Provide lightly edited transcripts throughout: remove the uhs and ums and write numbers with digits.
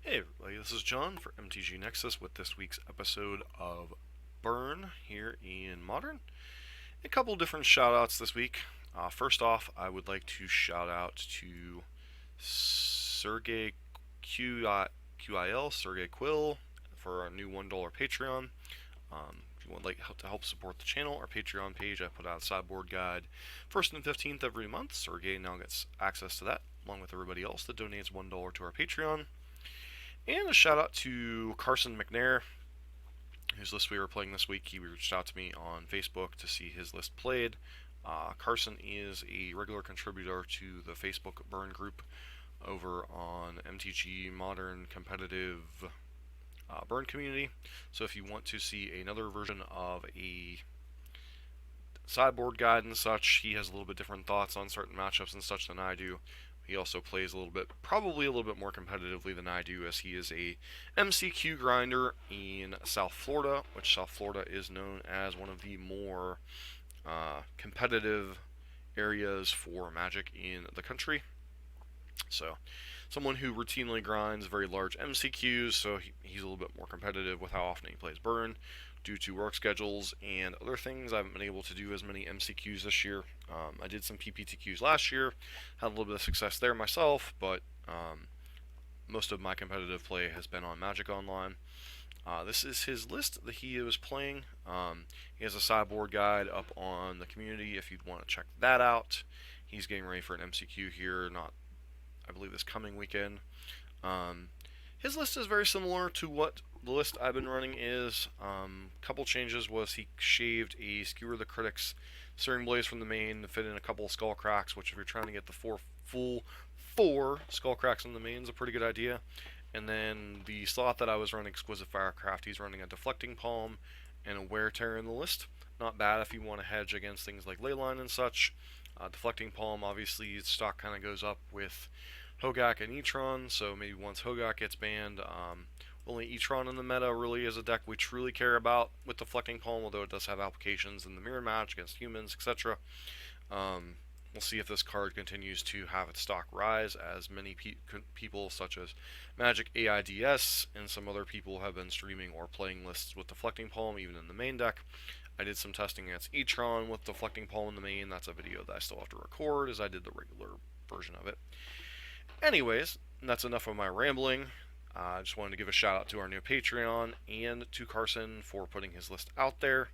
Hey everybody, this is John for MTG Nexus with this week's episode of Burn here in Modern. A couple different shoutouts this week. First off, I would like to shout out to Sergey QIL, Sergey Quill, for our new $1 Patreon. If you would like to help support the channel, our Patreon page, I put out a sideboard guide 1st and 15th every month. Sergey now gets access to that, along with everybody else that donates $1 to our Patreon. And a shout out to Carson McNair, whose list we were playing this week. He reached out to me on Facebook to see his list played. Carson is a regular contributor to the Facebook Burn group over on MTG Modern Competitive Burn community. So if you want to see another version of a sideboard guide and such, he has a little bit different thoughts on certain matchups and such than I do. He also plays probably a little bit more competitively than I do, as he is a MCQ grinder in South Florida, which South Florida is known as one of the more competitive areas for Magic in the country. So, someone who routinely grinds very large MCQs, so he's a little bit more competitive with how often he plays Burn. Due to work schedules and other things, I haven't been able to do as many MCQs this year. I did some PPTQs last year, had a little bit of success there myself, but most of my competitive play has been on Magic Online. This is his list that he was playing. He has a sideboard guide up on the community if you'd want to check that out. He's getting ready for an MCQ here, I believe this coming weekend. His list is very similar to what the list I've been running is. Couple changes was he shaved a Skewer the Critics Searing Blaze from the main to fit in a couple of Skull Cracks, which if you're trying to get the full four Skull Cracks in the main is a pretty good idea. And then the slot that I was running, Exquisite Firecraft, he's running a Deflecting Palm and a Wear Tear in the list. Not bad if you want to hedge against things like Leyline and such. Deflecting Palm, obviously, its stock kind of goes up with Hogak and Etron, so maybe once Hogak gets banned, only Etron in the meta really is a deck we truly care about with Deflecting Palm, although it does have applications in the mirror match against humans, etc. We'll see if this card continues to have its stock rise, as many people such as Magic AIDS and some other people have been streaming or playing lists with Deflecting Palm, even in the main deck. I did some testing against Etron with Deflecting Palm in the main. That's a video that I still have to record, as I did the regular version of it. Anyways, that's enough of my rambling. I just wanted to give a shout out to our new Patreon and to Carson for putting his list out there.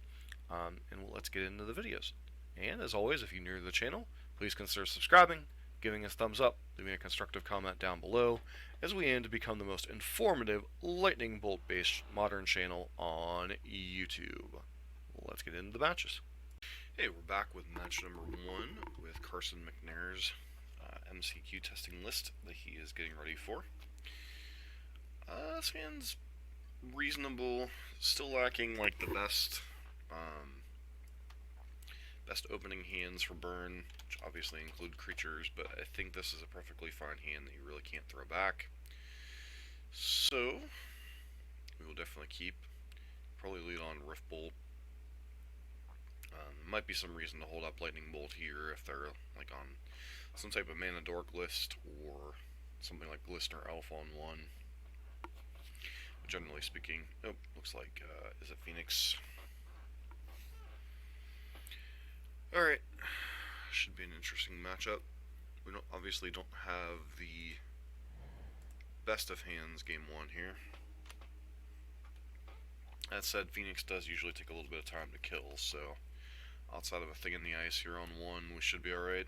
And let's get into the videos. And as always, if you're new to the channel, please consider subscribing, giving us a thumbs up, leaving a constructive comment down below, as we aim to become the most informative lightning bolt based modern channel on YouTube. Let's get into the matches. Hey, we're back with match number 1 with Carson McNair's MCQ testing list that he is getting ready for. This hand's reasonable, still lacking like the best opening hands for Burn, which obviously include creatures, but I think this is a perfectly fine hand that you really can't throw back. So we will definitely keep. Probably lead on Rift Bolt. Might be some reason to hold up Lightning Bolt here if they're like on some type of Mana Dork list or something like Glistener Elf on 1. Generally speaking, looks like, is it Phoenix? Alright, should be an interesting matchup. We obviously don't have the best of hands game 1 here. That said, Phoenix does usually take a little bit of time to kill, so outside of a Thing in the Ice here on 1, we should be alright.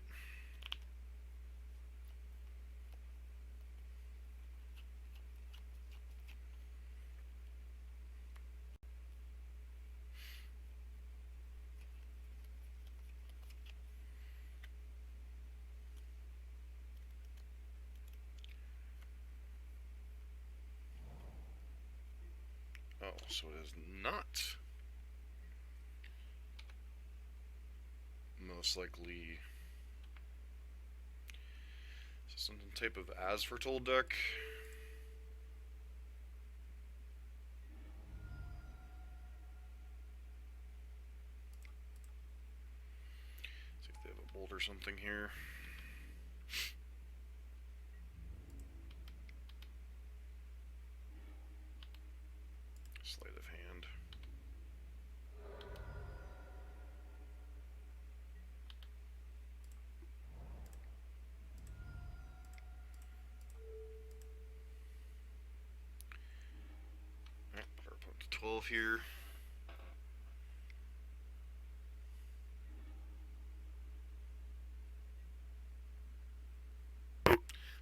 Oh, so it is not most likely some type of As Foretold deck. See if they have a bolt or something here. 12 here.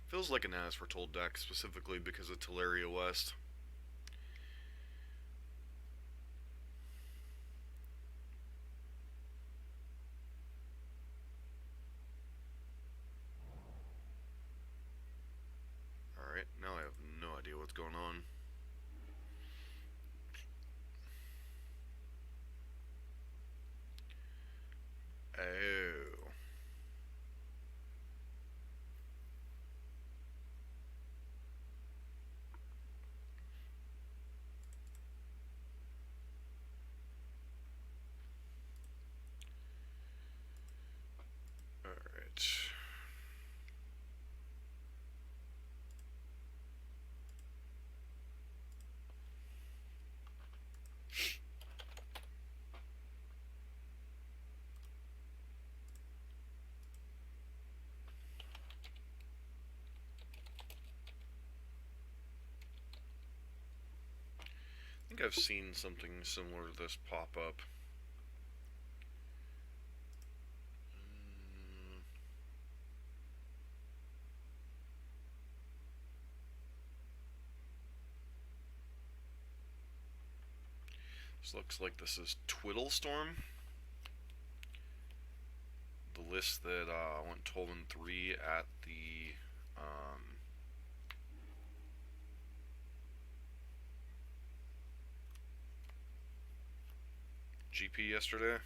Feels like an As Foretold deck, specifically because of Teleria West. Alright, now I have no idea what's going on. Oh. Alright. I think I've seen something similar to this pop up. This looks like this is Twiddle Storm. The list that went 12-3 at the GP yesterday.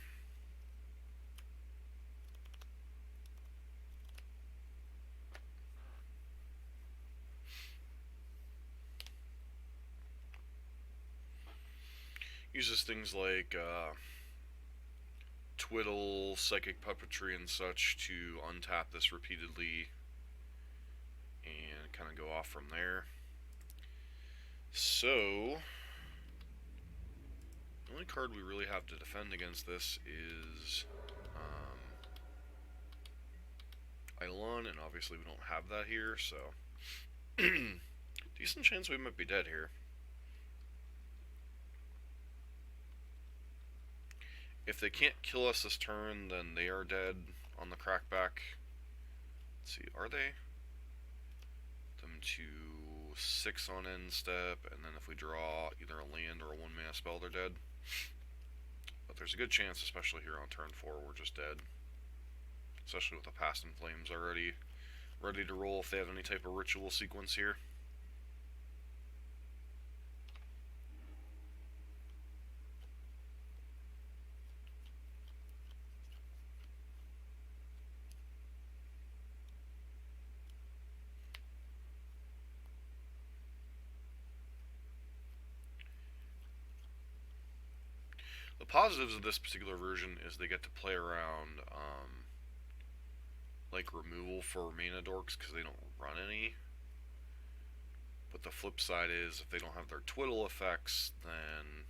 Uses things like Twiddle, Psychic Puppetry, and such to untap this repeatedly and kind of go off from there. So, the only card we really have to defend against this is Eidolon, and obviously we don't have that here, so decent chance we might be dead here. If they can't kill us this turn, then they are dead on the crackback. Let's see, are they? Them to 6 on end step, and then if we draw either a land or a 1-mana spell, they're dead. But there's a good chance, especially here on turn 4, we're just dead. Especially with the Past in Flames already ready to roll if they have any type of ritual sequence here. The positives of this particular version is they get to play around like removal for mana dorks because they don't run any. But the flip side is if they don't have their Twiddle effects, then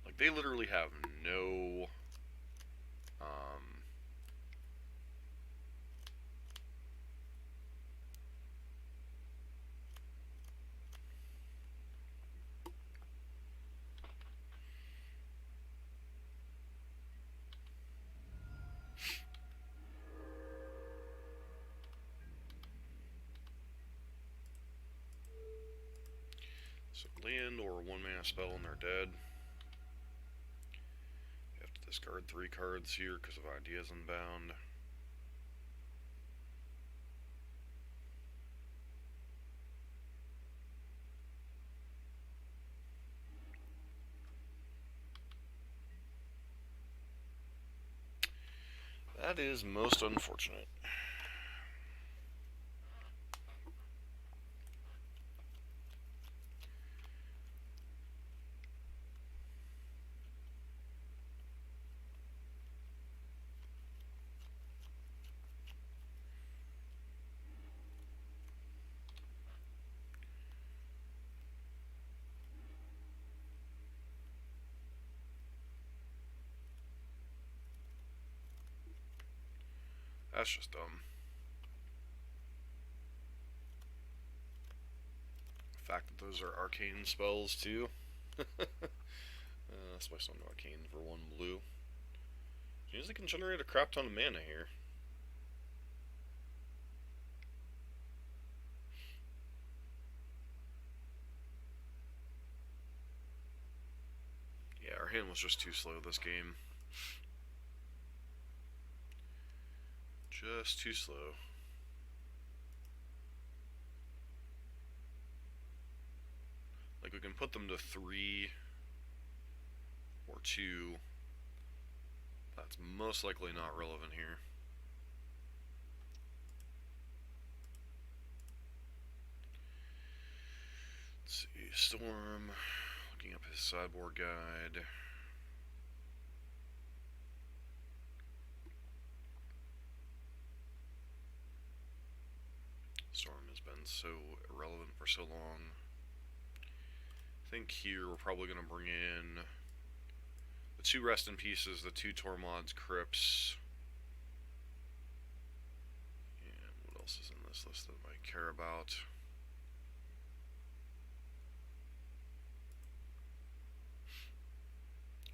like they literally have no so land or a 1-mana spell and they're dead. You have to discard 3 cards here because of Ideas Unbound. That is most unfortunate. That's just dumb. fact that those are arcane spells too. That's why some arcane for 1 blue. Means they can generate a crap ton of mana here. Yeah, our hand was just too slow this game. Just too slow. Like, we can put them to 3 or 2. That's most likely not relevant here. Let's see, Storm, looking up his sideboard guide. Storm has been so irrelevant for so long. I think here we're probably going to bring in the 2 Rest in Pieces, the 2 Tormod's Crypts. And what else is in this list that I might care about?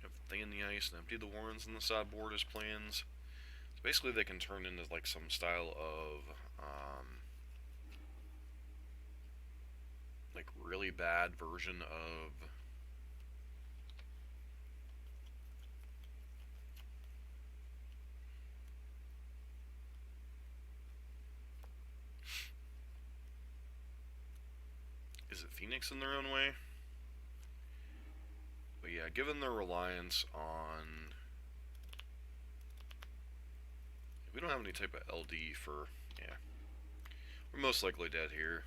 Have Thing in the Ice and Empty the Warrens in the sideboard as plans. So basically they can turn into like some style of like really bad version of is it Phoenix in their own way? But yeah, given their reliance on, we don't have any type of LD for, yeah, we're most likely dead here.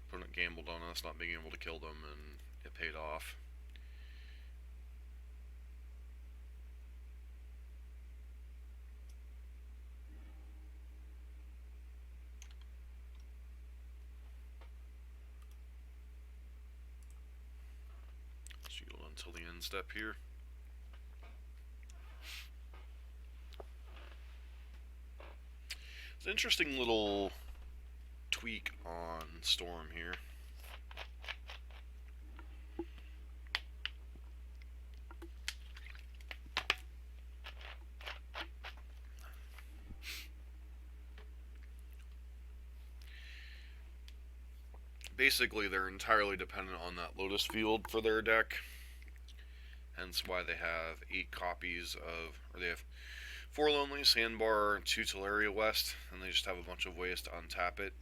Opponent gambled on us not being able to kill them, and it paid off. Shield until the end step here. It's an interesting little tweak on Storm here. Basically, they're entirely dependent on that Lotus Field for their deck. Hence why they have 8 copies of, or they have 4 Lonely, Sandbar, 2 Teleria West, and they just have a bunch of ways to untap it.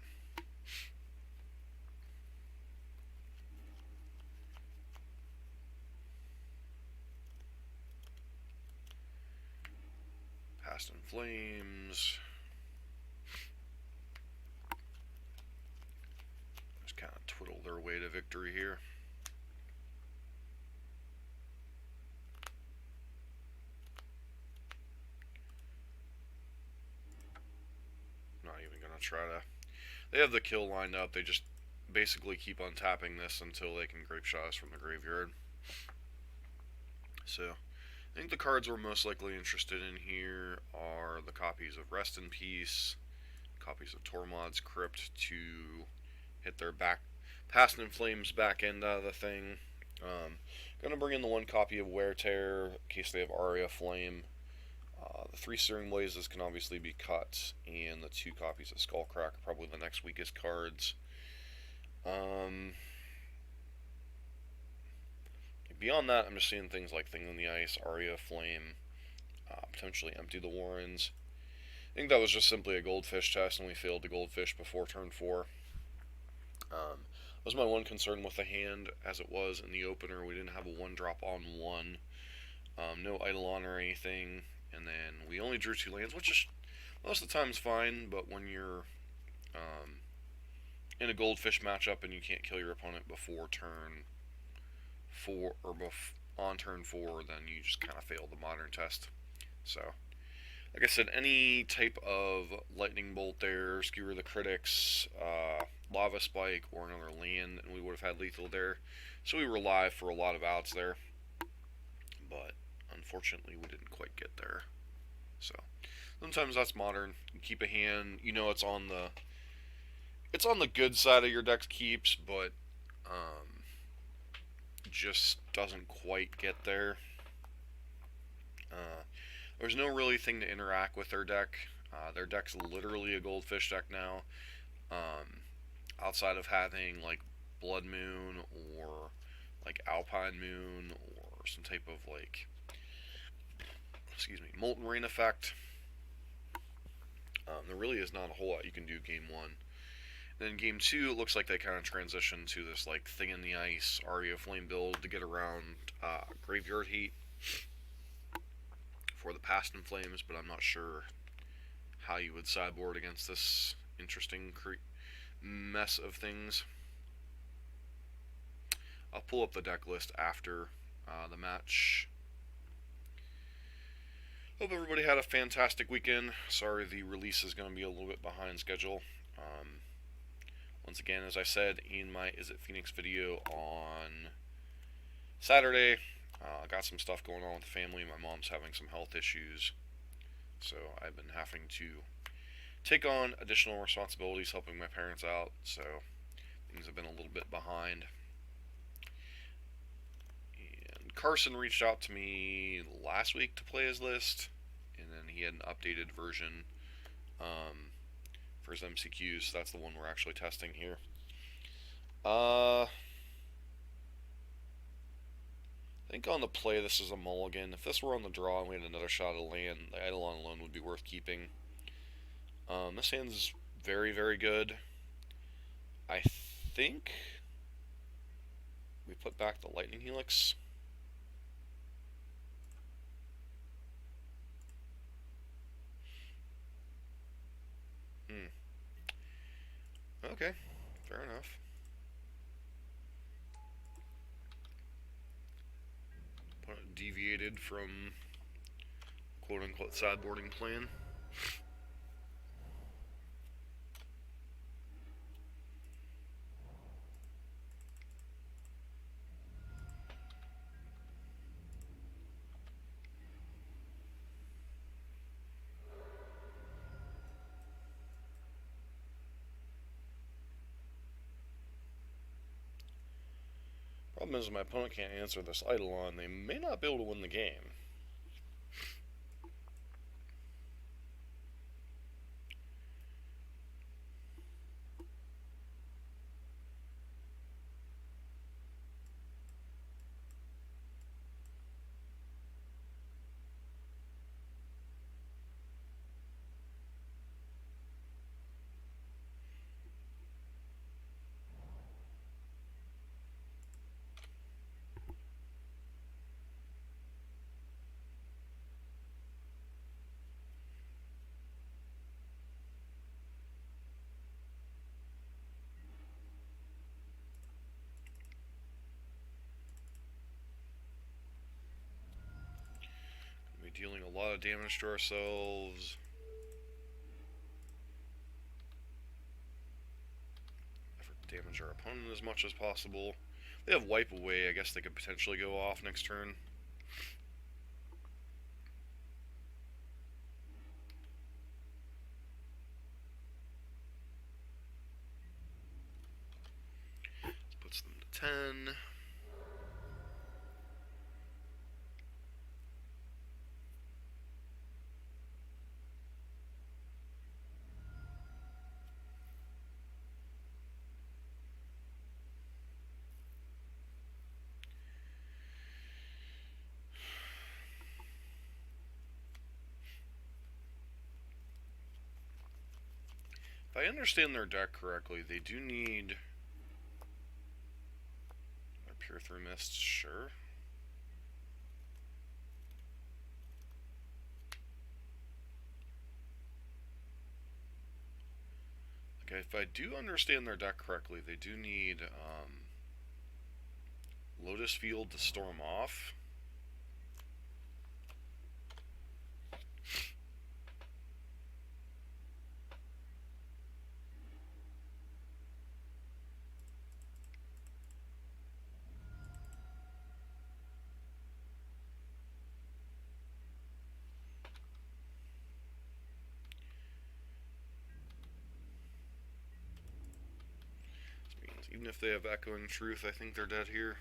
Past in Flames. Just kind of twiddle their way to victory here. Not even gonna try to. They have the kill lined up. They just basically keep untapping this until they can Grape Shot us from the graveyard. So, I think the cards we're most likely interested in here are the copies of Rest in Peace, copies of Tormod's Crypt to hit their Past in Flames back end out of the thing. Gonna bring in the 1 copy of Wear Tear in case they have Aria Flame. The 3 Searing Blazes can obviously be cut, and the 2 copies of Skullcrack are probably the next weakest cards. Beyond that, I'm just seeing things like Thing in the Ice, Aria Flame, potentially Empty the Warrens. I think that was just simply a Goldfish test, and we failed the Goldfish before turn 4. That was my one concern with the hand, as it was in the opener. We didn't have a 1-drop on 1, no Eidolon or anything, and then we only drew 2 lands, which is most of the time fine, but when you're in a Goldfish matchup and you can't kill your opponent before turn 4, or on turn 4, then you just kind of fail the modern test. So, like I said, any type of Lightning Bolt there, Skewer the Critics, Lava Spike, or another land, and we would have had lethal there. So we were live for a lot of outs there, but unfortunately we didn't quite get there. So sometimes that's modern. You keep a hand, you know it's on the it's on the good side of your deck's keeps, but just doesn't quite get there. There's no really thing to interact with their deck. Their deck's literally a goldfish deck now. Um, Outside of having like Blood Moon or like Alpine Moon or some type of like, Molten Rain effect. There really is not a whole lot you can do game one. Then game two, it looks like they kind of transition to this like Thing in the Ice, Aria Flame build to get around Graveyard Heat for the Past in Flames, but I'm not sure how you would sideboard against this interesting mess of things. I'll pull up the deck list after the match. Hope everybody had a fantastic weekend. Sorry the release is going to be a little bit behind schedule. Once again, as I said in my Is It Phoenix video on Saturday, I got some stuff going on with the family. My mom's having some health issues, so I've been having to take on additional responsibilities helping my parents out, so things have been a little bit behind. And Carson reached out to me last week to play his list, and then he had an updated version for his MCQs, so that's the one we're actually testing here. I think on the play this is a mulligan. If this were on the draw and we had another shot at land, the Eidolon alone would be worth keeping. This hand's very, very good. I think we put back the Lightning Helix. Okay, fair enough. Opponent deviated from quote-unquote sideboarding plan. Problem is, my opponent can't answer this Eidolon. They may not be able to win the game. Dealing a lot of damage to ourselves. Effort to damage our opponent as much as possible. They have Wipe Away. I guess they could potentially go off next turn. Puts them to 10. If I understand their deck correctly, they do need a Pure Through Mist, sure. Okay, if I do understand their deck correctly, they do need Lotus Field to storm off. Even if they have Echoing Truth, I think they're dead here.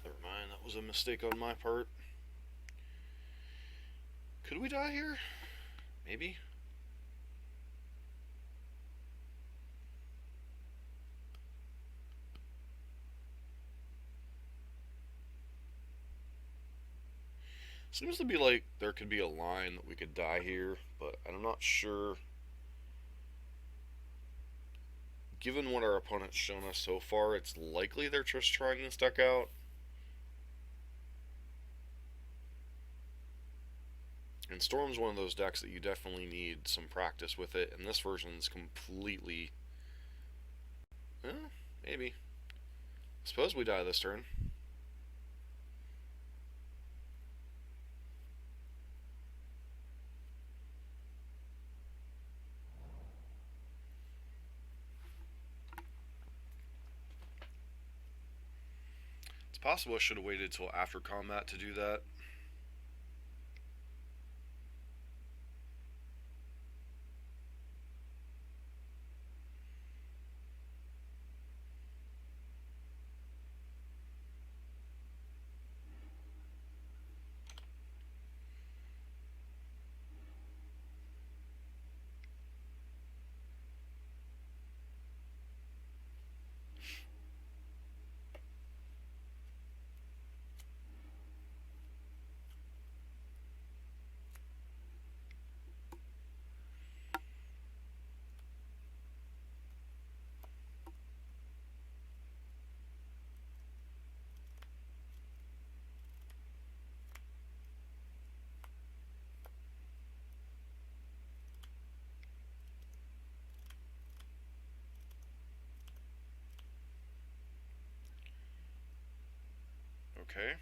Never mind, that was a mistake on my part. Could we die here? Maybe? Seems to be like there could be a line that we could die here, but I'm not sure. Given what our opponent's shown us so far, it's likely they're just trying this deck out. And Storm's one of those decks that you definitely need some practice with it, and this version's completely... maybe. Suppose we die this turn. It's possible I should have waited till after combat to do that. Okay.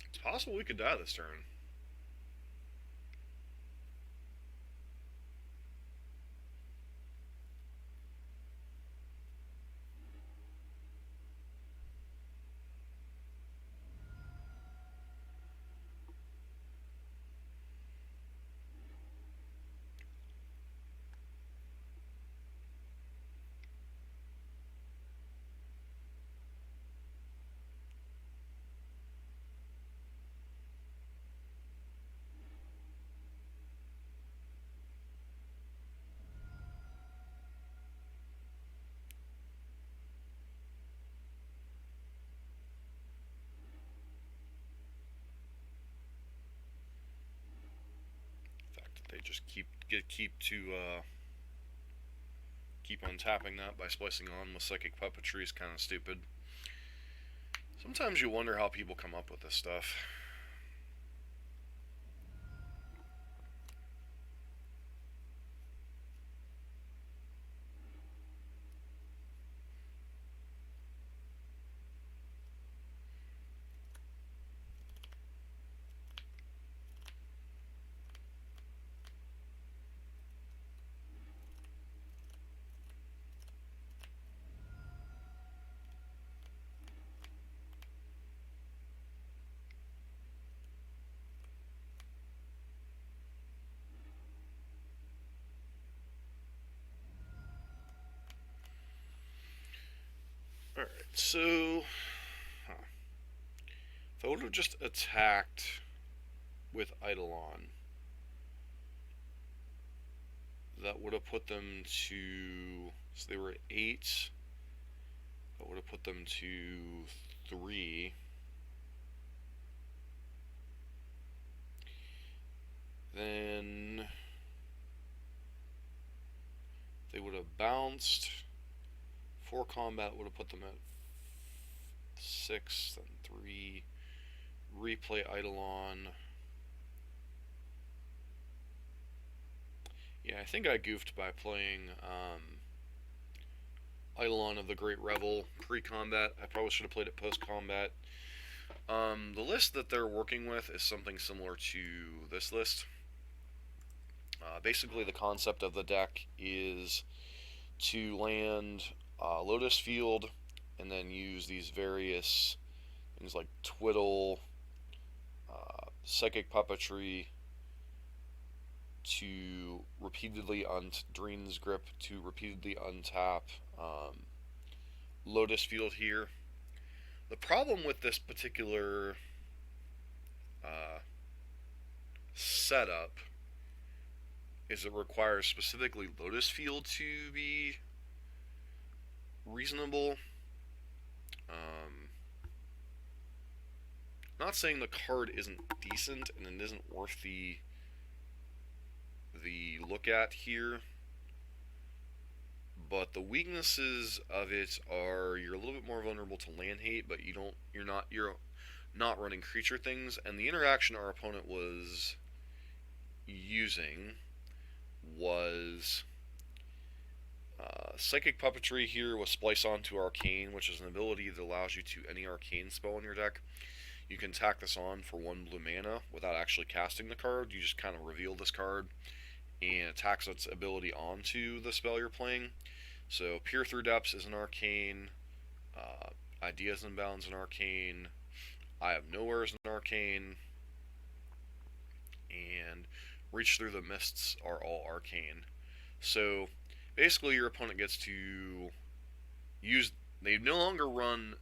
It's possible we could die this turn. They just keep untapping that by splicing on with Psychic Puppetry is kind of stupid. Sometimes you wonder how people come up with this stuff. Alright, so... If I would have just attacked with Eidolon, that would have put them to... So they were at 8. That would have put them to 3. Then... They would have bounced. 4 combat would have put them at 6, then 3. Replay Eidolon. Yeah, I think I goofed by playing Eidolon of the Great Revel pre-combat. I probably should have played it post-combat. The list that they're working with is something similar to this list. Basically, the concept of the deck is to land Lotus Field and then use these various things like Twiddle, Psychic Puppetry to repeatedly Dreen's Grip to repeatedly untap Lotus Field here. The problem with this particular setup is it requires specifically Lotus Field to be reasonable. Not saying the card isn't decent and it isn't worth the look at here, but the weaknesses of it are you're a little bit more vulnerable to land hate, but you're not running creature things, and the interaction our opponent was using was Psychic Puppetry here with Splice onto Arcane, which is an ability that allows you to any Arcane spell in your deck. You can tack this on for 1 blue mana without actually casting the card. You just kind of reveal this card and attacks its ability onto the spell you're playing. So Peer Through Depths is an Arcane, Ideas and Bounds an Arcane, Eye of Nowhere is an Arcane, and Reach Through the Mists are all Arcane. So basically your opponent gets to use, they no longer run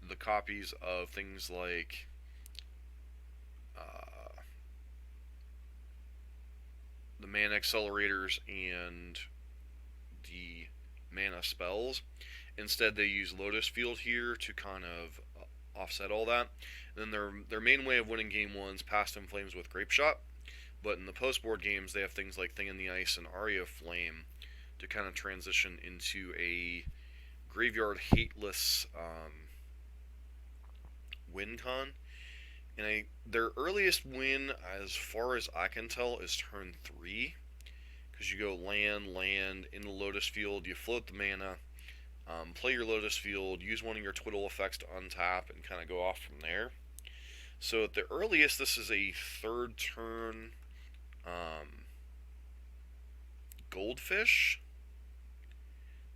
the copies of things like the mana accelerators and the mana spells. Instead, they use Lotus Field here to kind of offset all that. And then their main way of winning game 1 is Past in Flames with Grape Shot. But in the post-board games, they have things like Thing in the Ice and Aria Flame to kind of transition into a graveyard hateless win con. And their earliest win, as far as I can tell, is turn 3. Because you go land, in the Lotus Field, you float the mana, play your Lotus Field, use one of your Twiddle effects to untap, and kind of go off from there. So at the earliest, this is a 3rd turn Goldfish.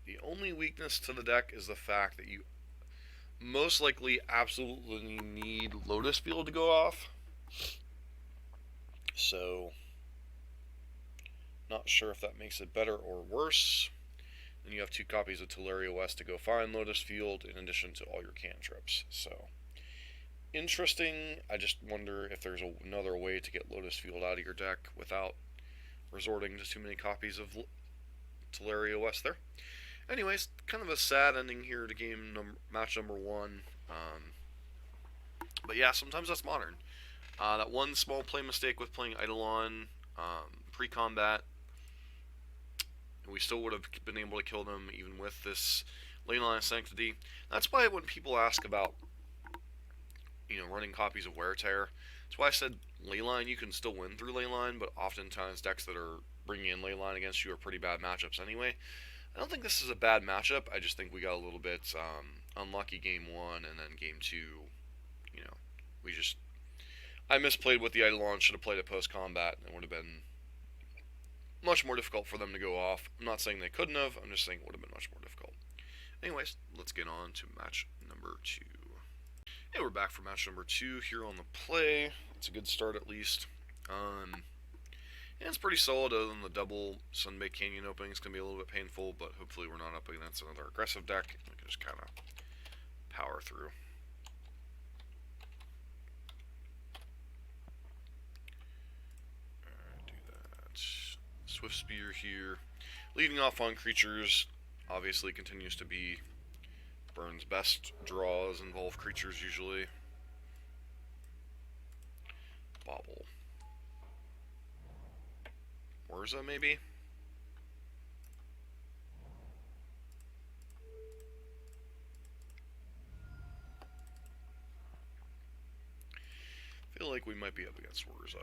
The only weakness to the deck is the fact that you most likely absolutely need Lotus Field to go off. So, not sure if that makes it better or worse. Then you have 2 copies of Teleria West to go find Lotus Field in addition to all your cantrips. So, interesting. I just wonder if there's another way to get Lotus Field out of your deck without resorting to too many copies of Teleria West there. Anyways, kind of a sad ending here to match number 1. But yeah, sometimes that's modern. That one small play mistake with playing Eidolon pre-combat, we still would have been able to kill them even with this Leyline of Sanctity. That's why when people ask about, running copies of Wear Tear, that's why I said Leyline, you can still win through Leyline, but oftentimes decks that are bringing in Leyline against you are pretty bad matchups anyway. I don't think this is a bad matchup. I just think we got a little bit unlucky game 1, and then game 2, I misplayed with the Eidolon, should have played it post-combat, and it would have been much more difficult for them to go off. I'm not saying they couldn't have, I'm just saying it would have been much more difficult. Anyways, let's get on to match number 2. And we're back for match number 2 here on the play. It's a good start at least. And it's pretty solid other than the double Sunbaked Canyon opening. It's going to be a little bit painful, but hopefully we're not up against another aggressive deck. We can just kind of power through. Alright, do that. Swift Spear here. Leading off on creatures obviously continues to be Burn's best draws, involve creatures usually. Bobble. Urza, maybe? I feel like we might be up against Urza.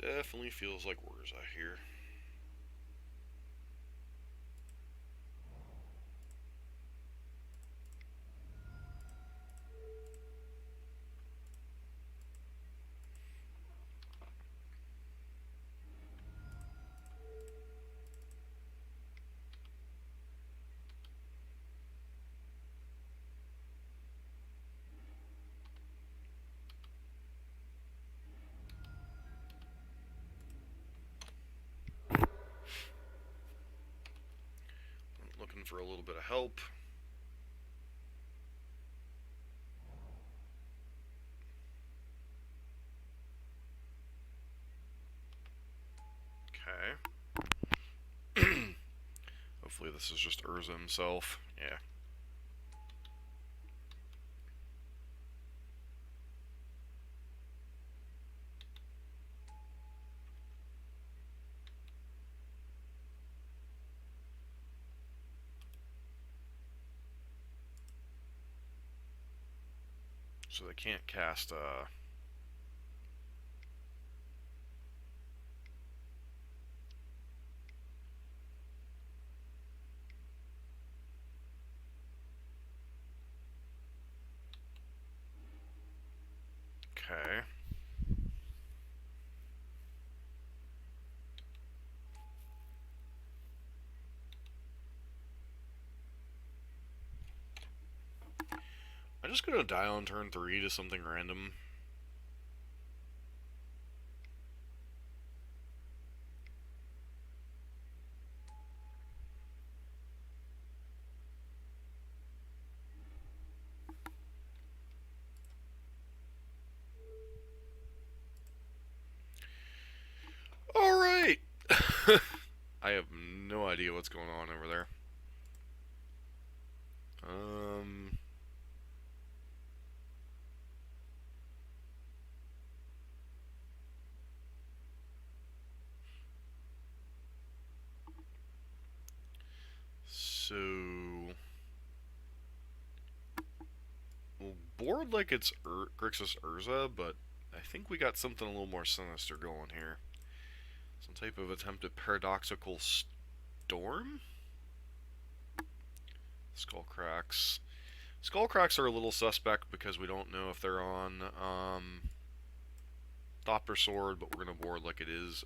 Definitely feels like Urza here. Looking for a little bit of help. Okay. Hopefully this is just Urza himself. Yeah. So they can't cast, okay. I'm just gonna die on turn 3 to something random. Alright! I have no idea what's going on over there. So... We'll board like it's Grixis Urza, but I think we got something a little more sinister going here. Some type of attempt at Pardoxal Storm? Skullcracks. Skullcracks are a little suspect because we don't know if they're on Doppler Sword, but we're going to board like it is.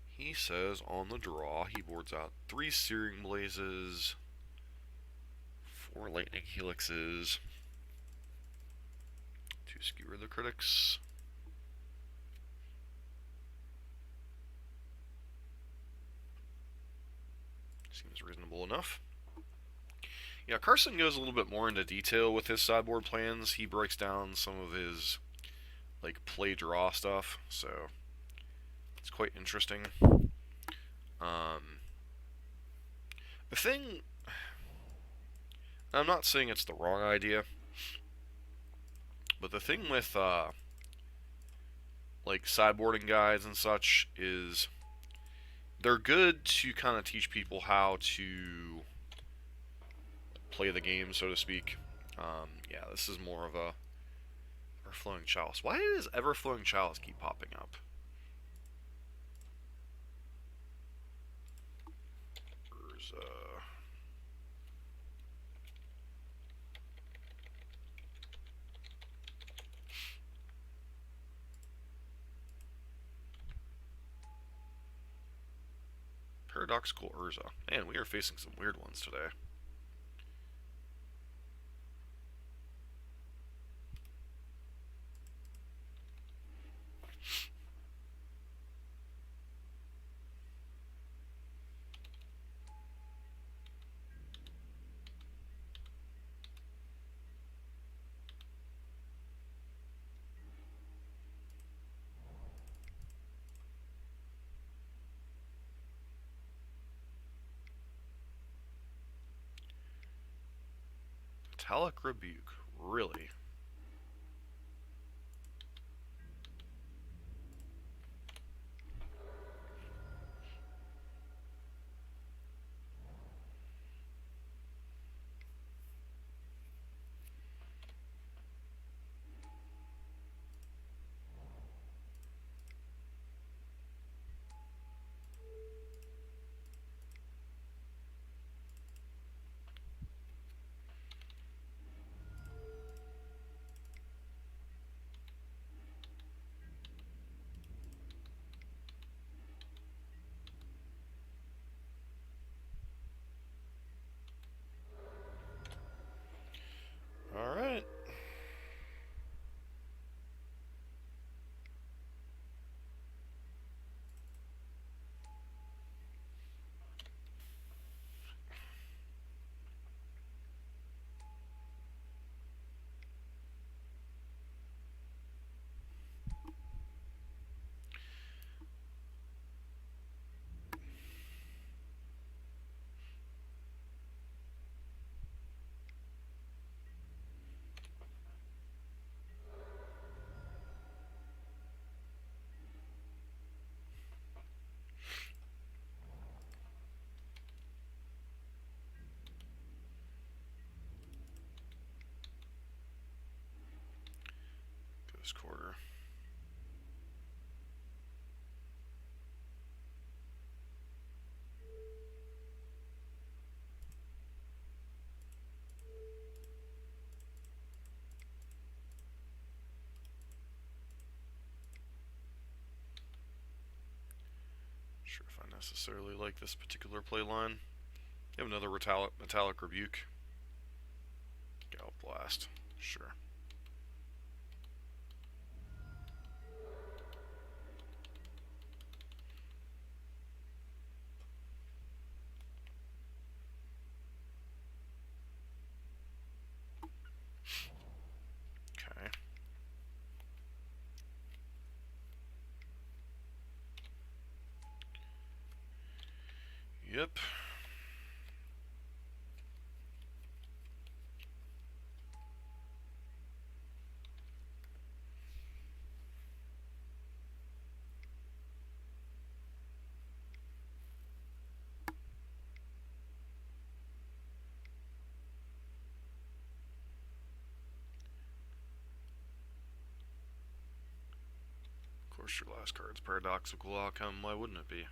He says on the draw, he boards out 3 Searing Blazes, 4 Lightning Helixes, 2 Skewer the Critics. Seems reasonable enough. Yeah, Carson goes a little bit more into detail with his sideboard plans. He breaks down some of his like play draw stuff, so it's quite interesting. The thing, I'm not saying it's the wrong idea, but the thing with like sideboarding guides and such is they're good to kind of teach people how to play the game, so to speak. Yeah, this is more of a Everflowing Chalice. Why does Everflowing Chalice keep popping up? Urza. Pardoxal Urza. Man, we are facing some weird ones today. Metallic Rebuke. Really? sure if I necessarily like this particular playline. You have another metallic rebuke. Gal Blast. Sure. Okay. Yep. Of course, your last card's Paradoxical Outcome. Why wouldn't it be?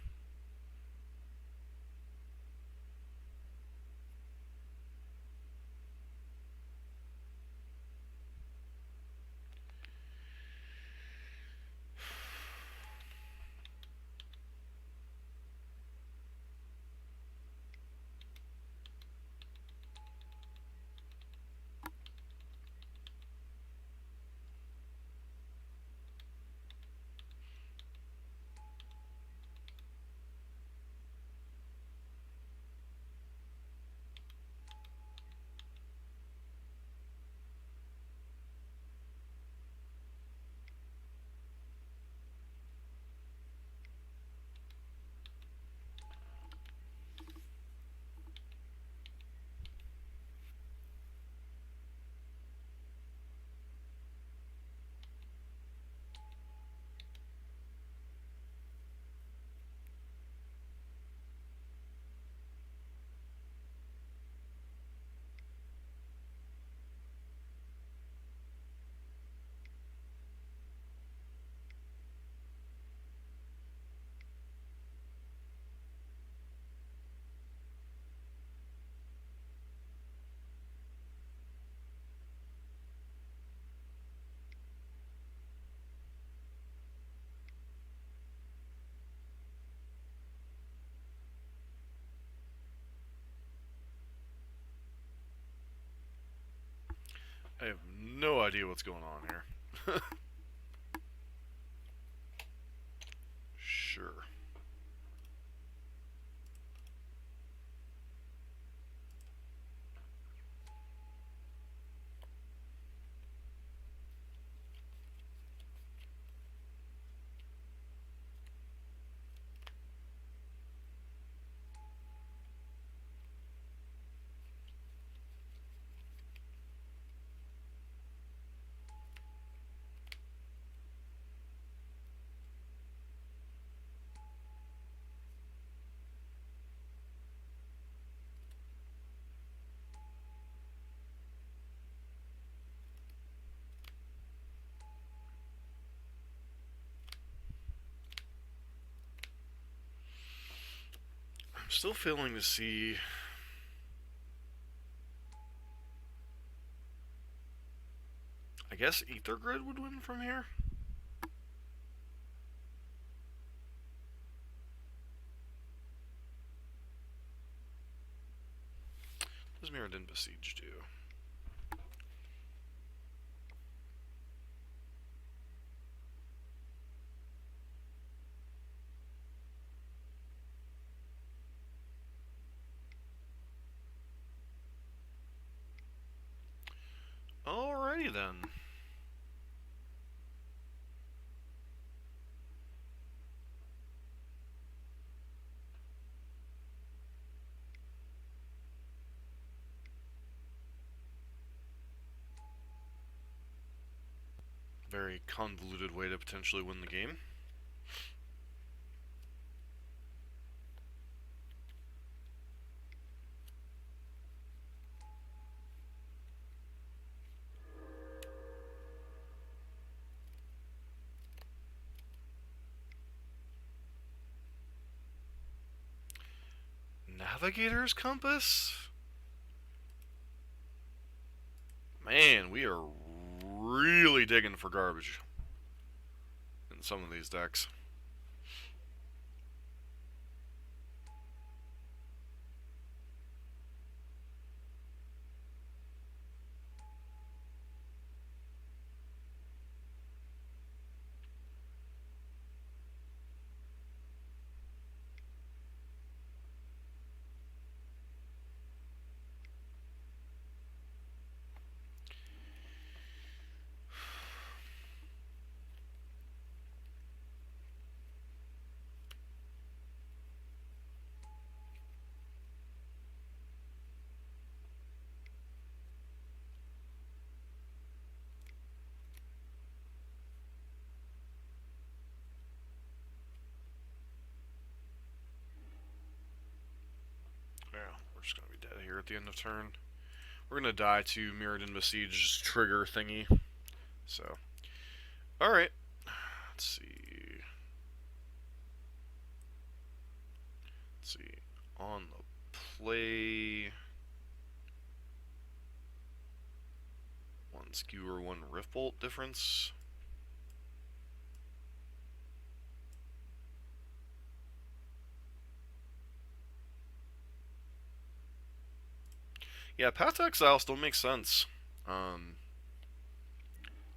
I have no idea what's going on here. Sure. I'm still failing to see. I guess Ether Grid would win from here. What does Mirrodin Besiege do? Alrighty then. Very convoluted way to potentially win the game. Navigator's Compass? Man, we are really digging for garbage in some of these decks. here at the end of turn. We're gonna die to Mirrodin Besiege trigger thingy. So, alright. Let's see. On the play, one skewer, one rift bolt difference. Yeah, Path to Exile still makes sense.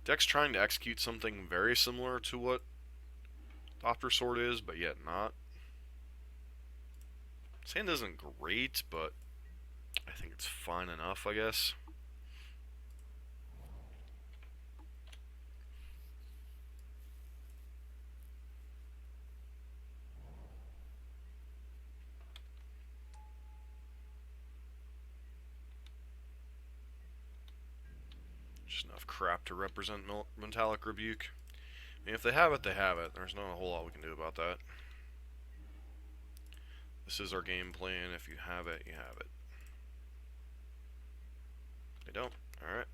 Deck's trying to execute something very similar to what Doctor Sword is, but yet not. His hand isn't great, but I think it's fine enough, I guess. Just enough crap to represent Metallic Rebuke. I mean, if they have it, they have it. There's not a whole lot we can do about that. This is our game plan. If you have it, you have it. They don't. Alright.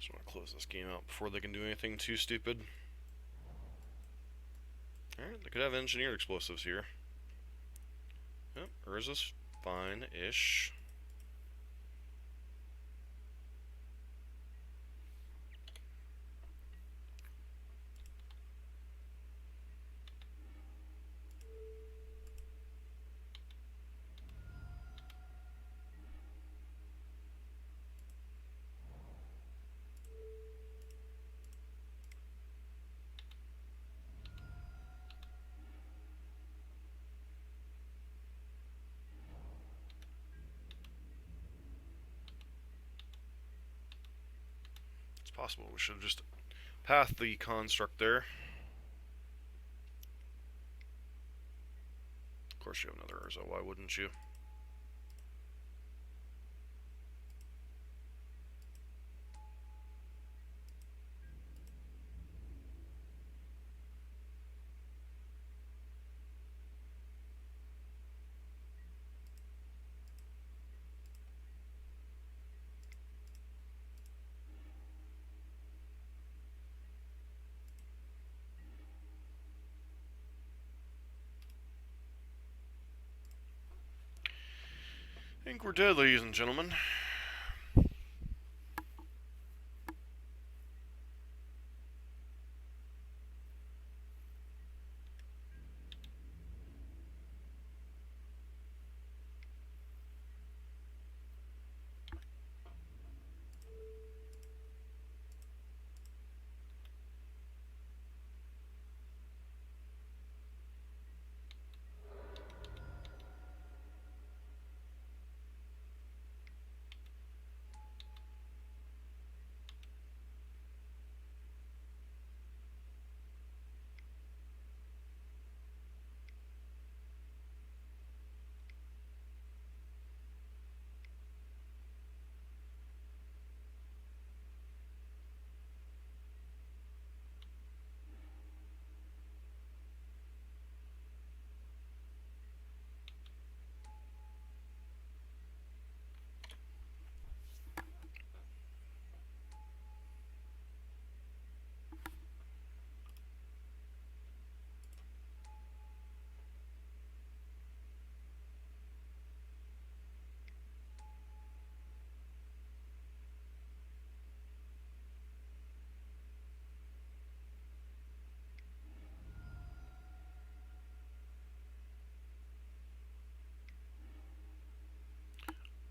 Just want to close this game out before they can do anything too stupid. Alright, they could have engineered explosives here. Yep, Urza's fine-ish. Possible. We should have just pathed the construct there. Of course you have another Urza, why wouldn't you? I think we're dead, ladies and gentlemen.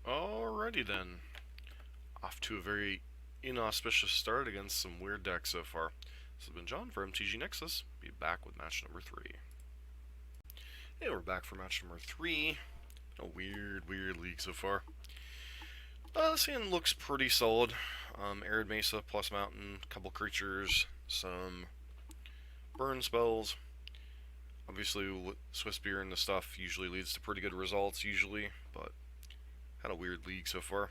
Alrighty then. Off to a very inauspicious start against some weird decks so far. This has been John for MTG Nexus. Be back with match number 3. Hey, we're back for match number 3. A weird league so far. This hand looks pretty solid. Arid Mesa plus Mountain, couple creatures, some burn spells. Obviously, Swiss Beer and the stuff usually leads to pretty good results, but had a weird league so far.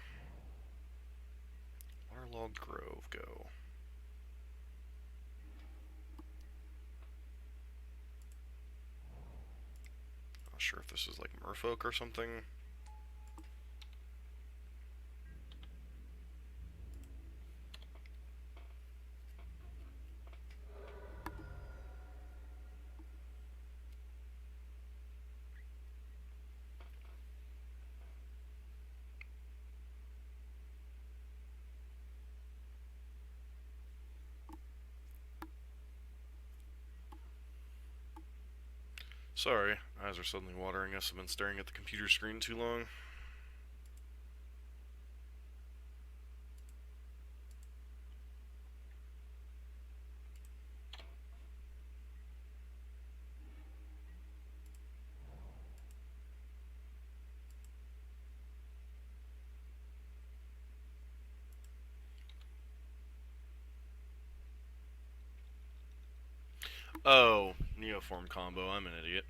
Waterlogged Grove, go. Not sure if this is like Merfolk or something. Sorry, eyes are suddenly watering us. I've been staring at the computer screen too long. Oh, Neoform Combo, I'm an idiot.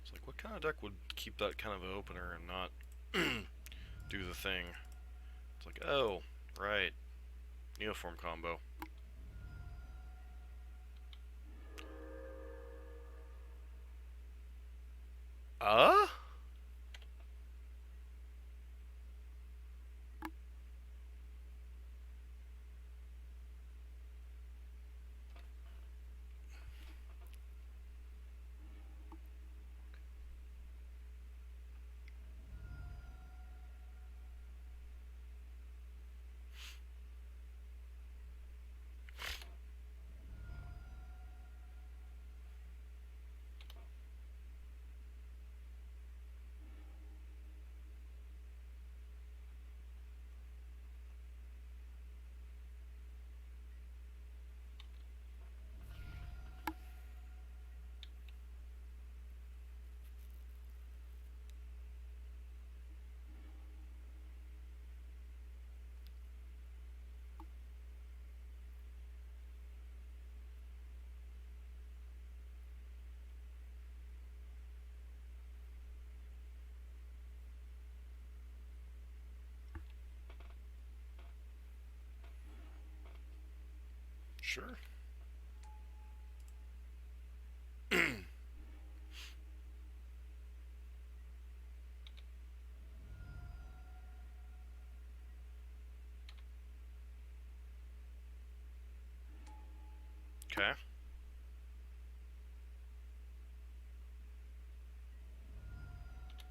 It's like, what kind of deck would keep that kind of an opener and not do the thing? It's like, oh, right, Neoform Combo. Sure. Okay.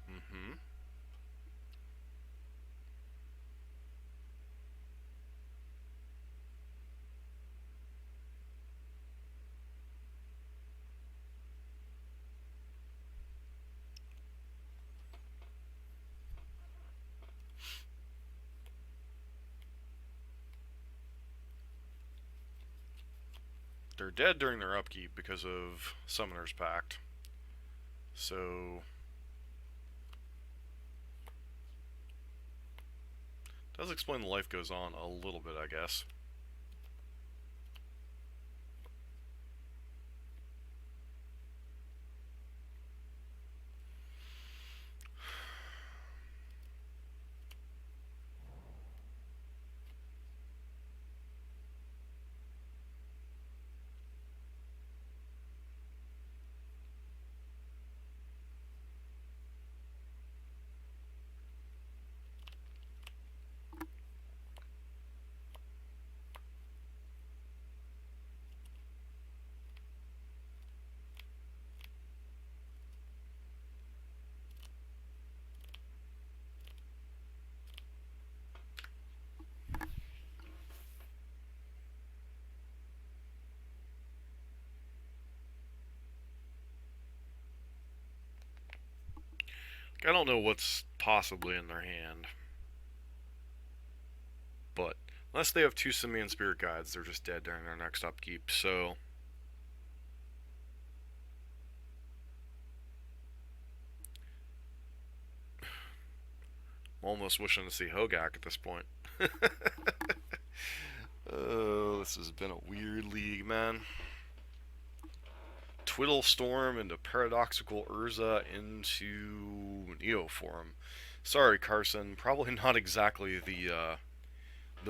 Mm-hmm. They're dead during their upkeep because of Summoner's Pact. So does explain the life goes on a little bit, I guess. I don't know what's possibly in their hand. But unless they have 2 Simian Spirit Guides, they're just dead during their next upkeep, so... I'm almost wishing to see Hogak at this point. Oh, this has been a weird league, man. Twiddle Storm into Pardoxal Urza into Neoform. Sorry, Carson. Probably not exactly the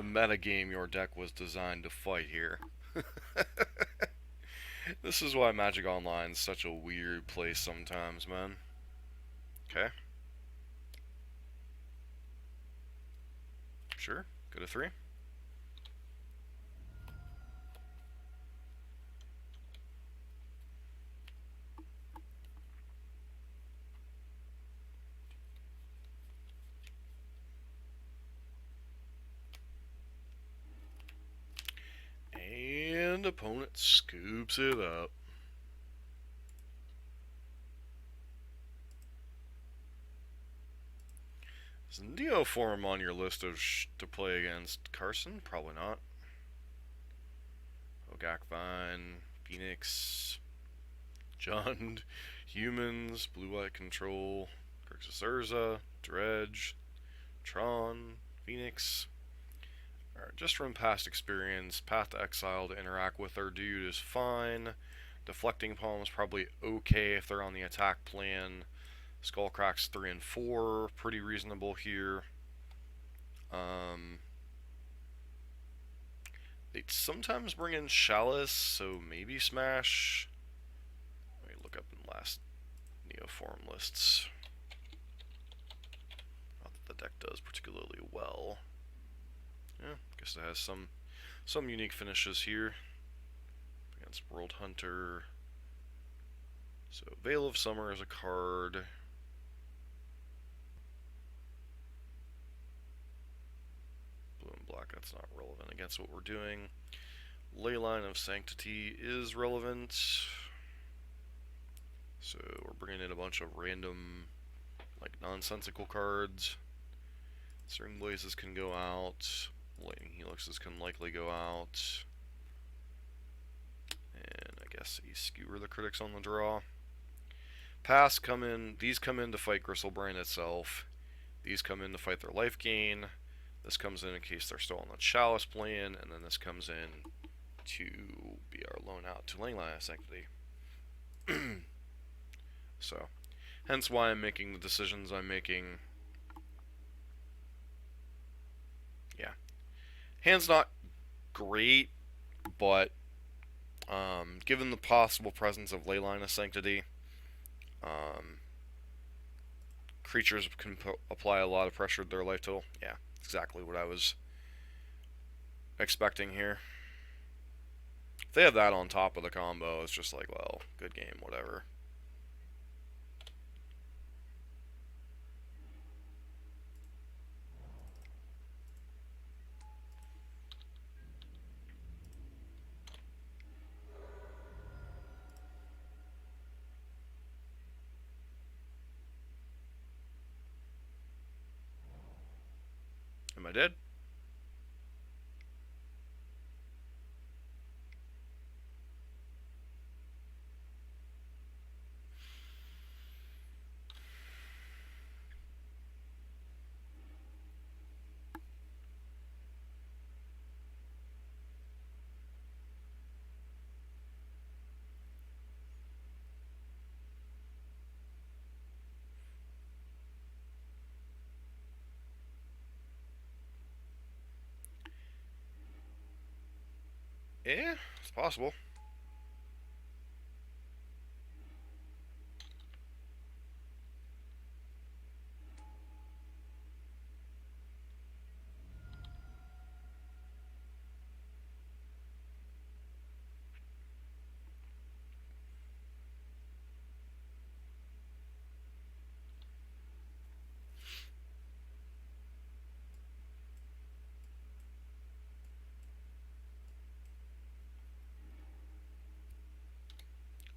meta game your deck was designed to fight here. This is why Magic Online's such a weird place sometimes, man. Okay. Sure. Go to 3. And opponent scoops it up. Is Neoform on your list of to play against Carson? Probably not. Hogak Vine, Phoenix, Jund, Humans, Blue-White Control, Pardoxal Urza, Dredge, Tron, Phoenix. Alright, just from past experience, Path to Exile to interact with our dude is fine. Deflecting Palm is probably okay if they're on the attack plan. Skullcracks 3 and 4, pretty reasonable here. They sometimes bring in Chalice, so maybe Smash. Let me look up in last Neoform lists. Not that the deck does particularly well. Yeah, I guess it has some unique finishes here. Against World Hunter. So Veil of Summer is a card. Blue and black, that's not relevant against what we're doing. Leyline of Sanctity is relevant. So we're bringing in a bunch of random, like, nonsensical cards. String Blazes can go out. Lightning Helixes can likely go out. And I guess you skewer the critics on the draw. Pass come in. These come in to fight Gristlebrain itself. These come in to fight their life gain. This comes in case they're still on the Chalice plan, and then this comes in to be our loan out to Leyline of Sanctity. So, hence why I'm making the decisions I'm making. Yeah. Hand's not great, but given the possible presence of Leyline of Sanctity, creatures can apply a lot of pressure to their life total. Yeah, exactly what I was expecting here. If they have that on top of the combo, it's just like, well, good game, whatever. Am I dead? Yeah, it's possible.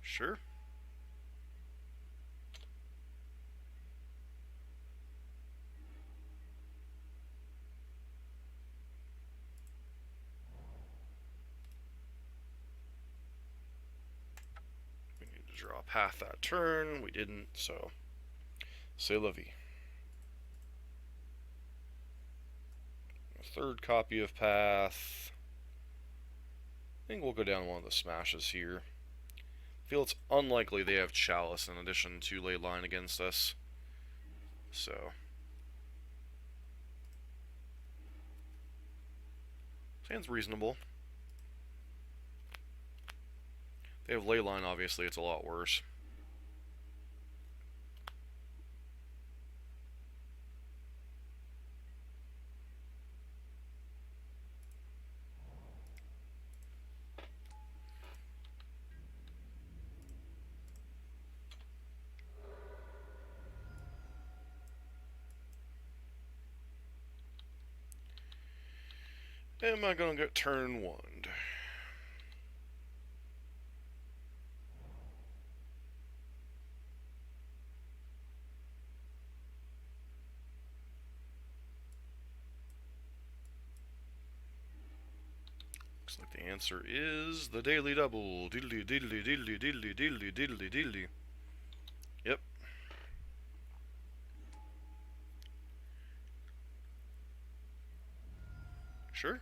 Sure. draw a path that turn. We didn't, so c'est la vie. A third copy of path. I think we'll go down one of the smashes here. I feel it's unlikely they have Chalice in addition to Leyline against us. So sounds reasonable. They have Leyline, obviously it's a lot worse. Am I gonna get turn one? Looks like the answer is the daily double. Diddly diddly diddly diddly diddly diddly diddly. Yep. Sure.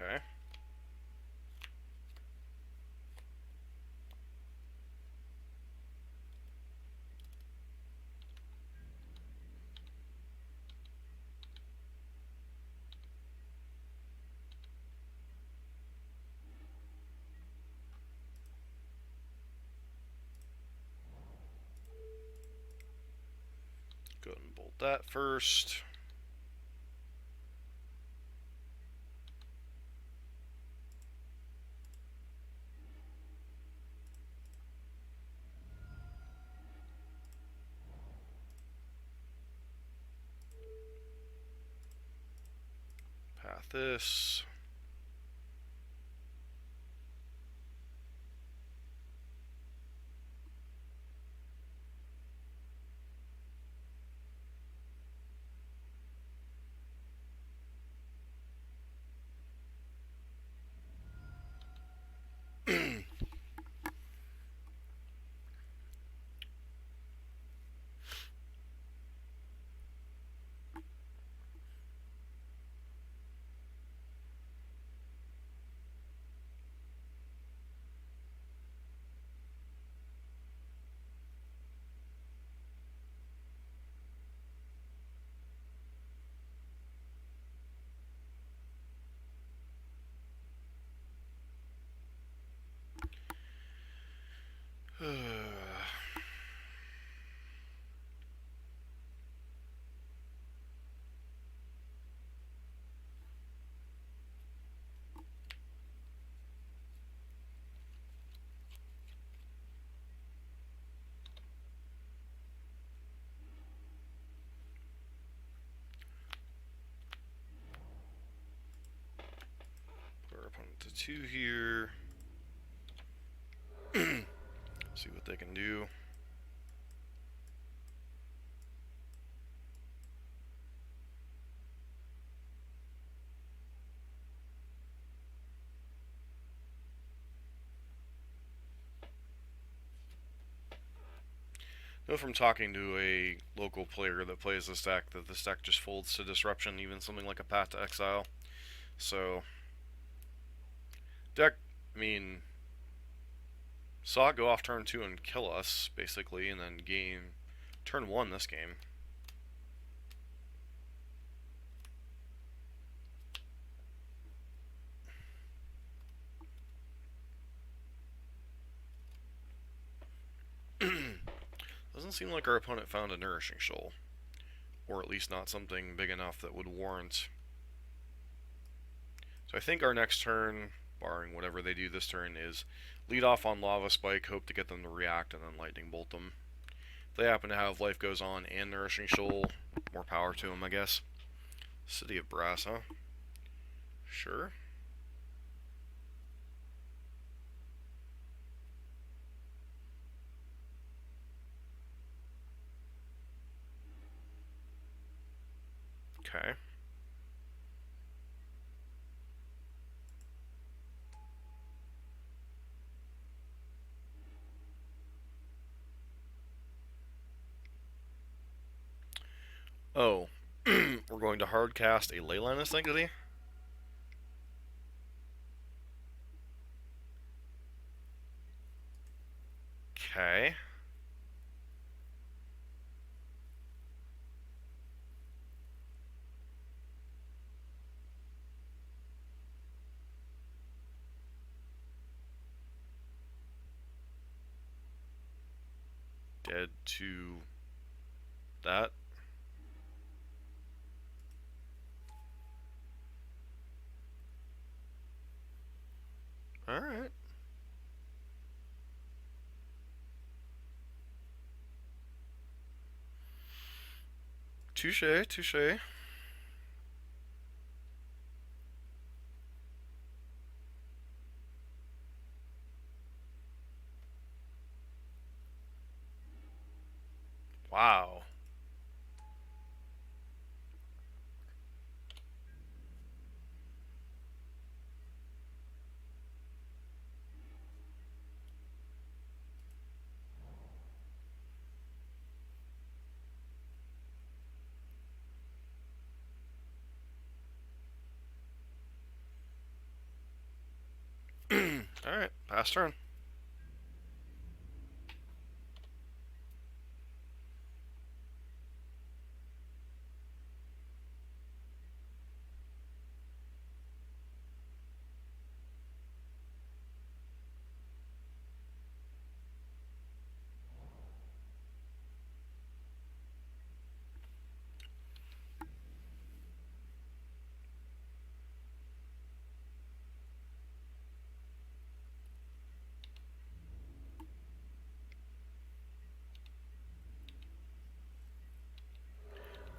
Okay. Go ahead and bolt that first. Path this. Put our opponent to 2 here. See what they can do. I know from talking to a local player that plays this deck that this deck just folds to Disruption, even something like a Path to Exile. So, deck, I mean, saw it go off turn 2 and kill us, basically, and then game turn 1 this game. Doesn't seem like our opponent found a Nourishing Shoal. Or at least not something big enough that would warrant So I think our next turn, barring whatever they do this turn, is lead off on Lava Spike, hope to get them to react, and then Lightning Bolt them. If they happen to have Life Goes On and Nourishing Shoal, more power to them, I guess. City of Brass, huh? Sure. Okay. Oh. We're going to hardcast a Leyline Sanctity? Okay. Dead to that. Alright. Touche, touche. Wow. Alright, pass turn.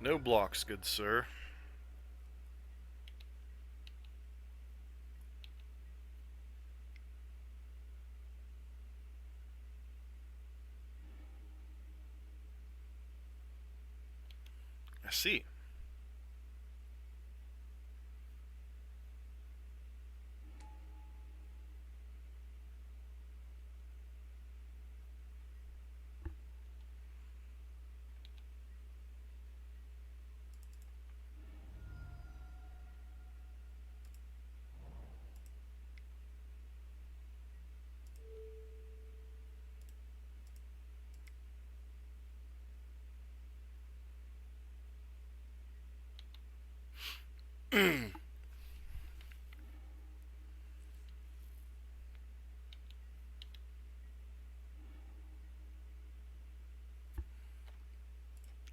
No blocks, good sir. I see.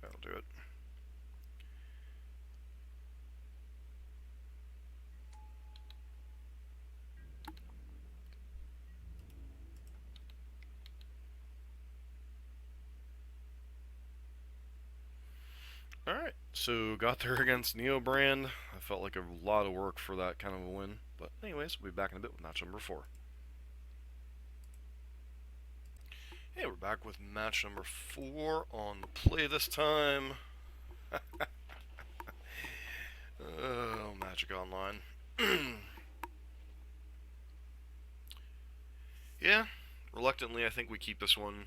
That'll do it. Alright, so got there against Neobrand. I felt like a lot of work for that kind of a win. But anyways, we'll be back in a bit with match number 4. Hey, we're back with match number 4 on the play this time. Oh, Magic Online. Yeah, reluctantly I think we keep this one.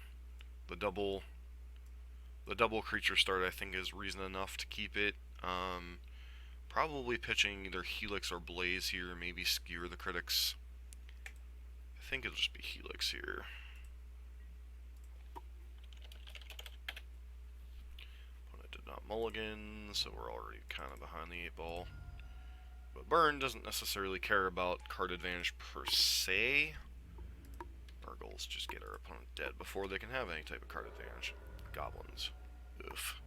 The double creature start I think is reason enough to keep it. Probably pitching either Helix or Blaze here, maybe skewer the critics. I think it'll just be Helix here. Opponent did not mulligan, so we're already kind of behind the 8-ball. But Burn doesn't necessarily care about card advantage per se. Our goal is just get our opponent dead before they can have any type of card advantage. Goblins. Oof.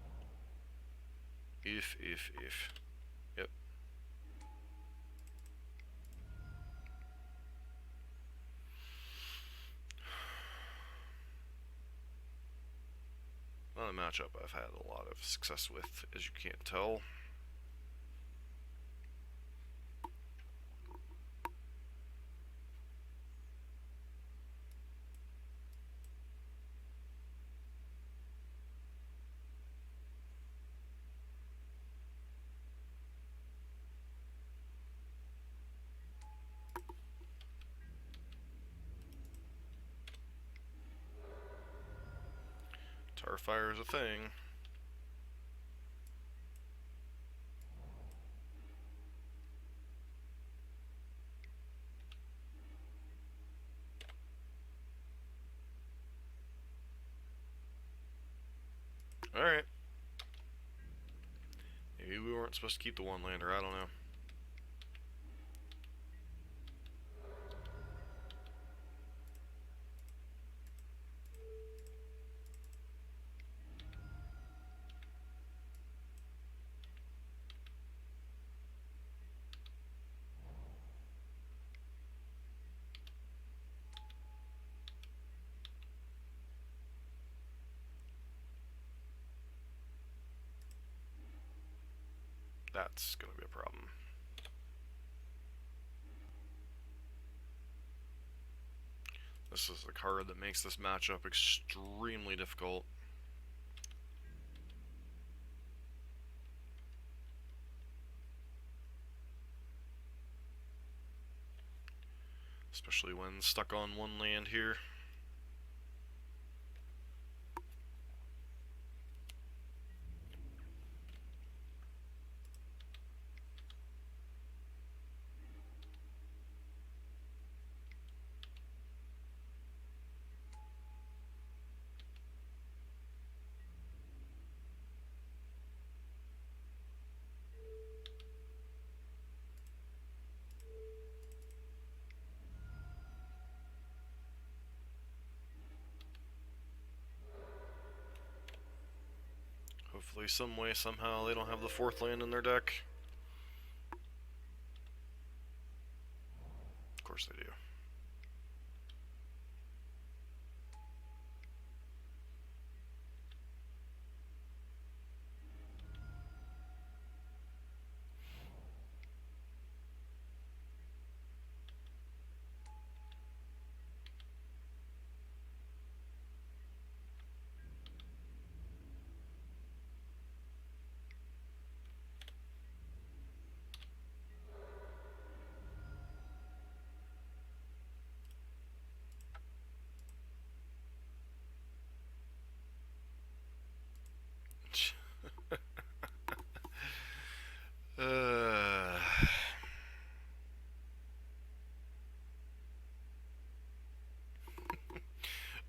If. Yep. matchup I've had a lot of success with, as you can't tell. Starfire is a thing. Alright. Maybe we weren't supposed to keep the one-lander, I don't know. That's going to be a problem. This is the card that makes this matchup extremely difficult. Especially when stuck on one land here. Hopefully, some way, somehow, they don't have the fourth land in their deck. Of course they do.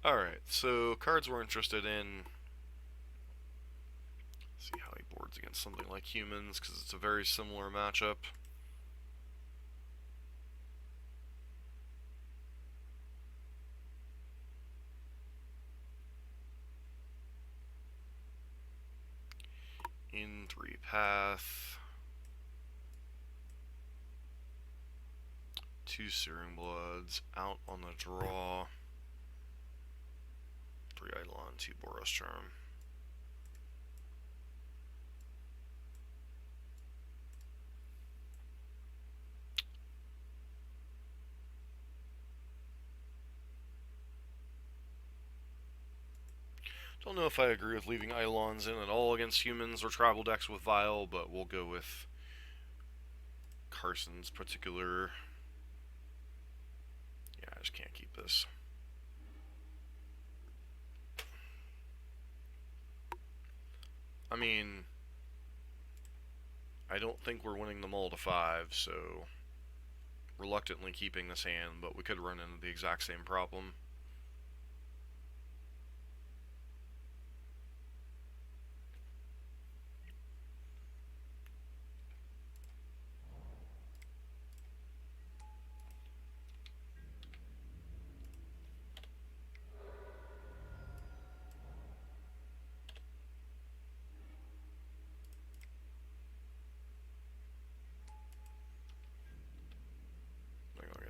Alright, so cards we're interested in. Let's see how he boards against something like humans, because it's a very similar matchup. In 3 path. 2 Searing Bloods, out on the draw. 3 Eidolon, 2 Boros Charm. Don't know if I agree with leaving Eidolons in at all against humans or tribal decks with Vile, but we'll go with Carson's particular. Yeah, I just can't keep this. I mean, I don't think we're winning them all to 5, so reluctantly keeping this hand, but we could run into the exact same problem.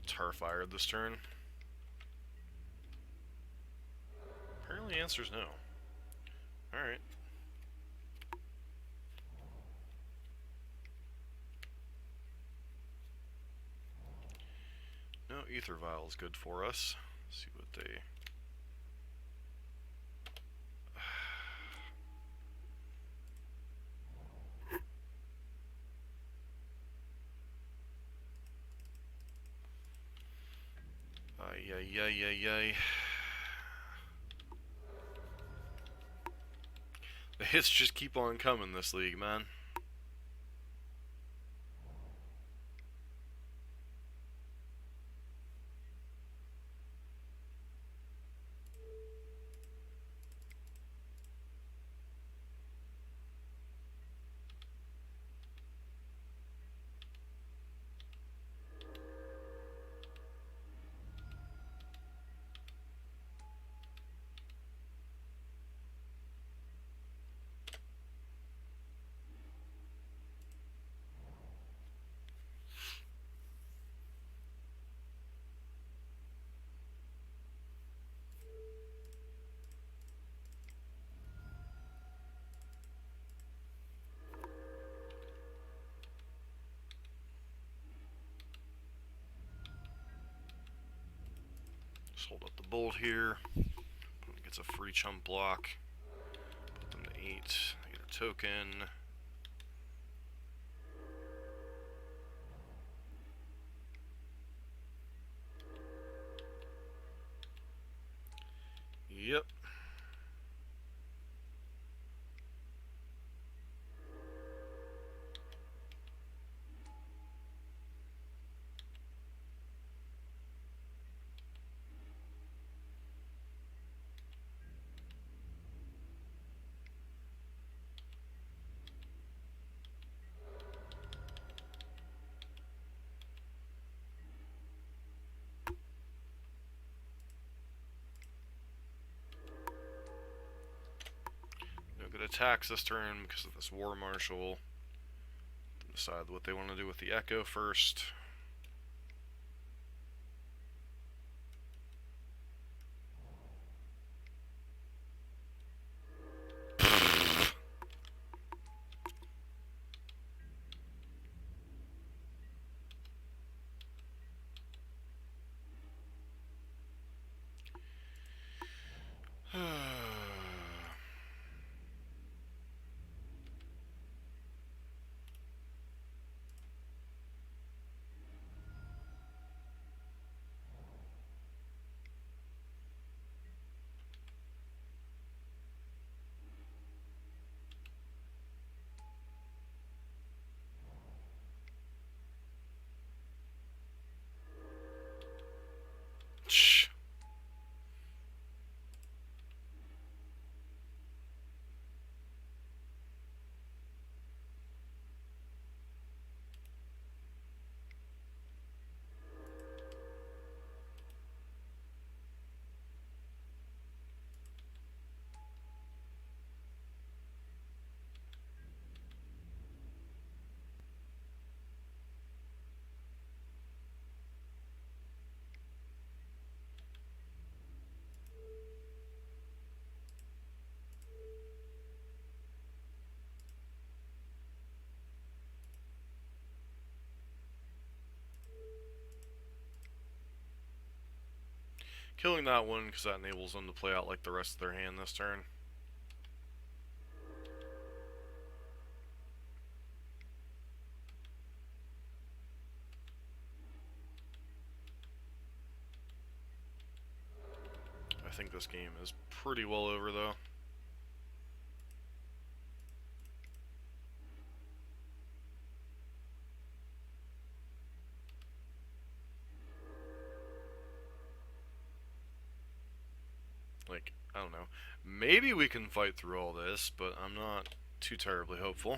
Starfired this turn. Apparently the answer is no. Alright. Ether Vial is good for us. Let's see what they... Ay. The hits just keep on coming this league, man. Just hold up the bolt here. Gets a free chump block. Put them to 8. They get a token. Yep. Attacks this turn because of this War Marshal. Decide what they want to do with the Echo first. Killing that one because that enables them to play out like the rest of their hand this turn. I think this game is pretty well over though. Like, I don't know. Maybe we can fight through all this, but I'm not too terribly hopeful.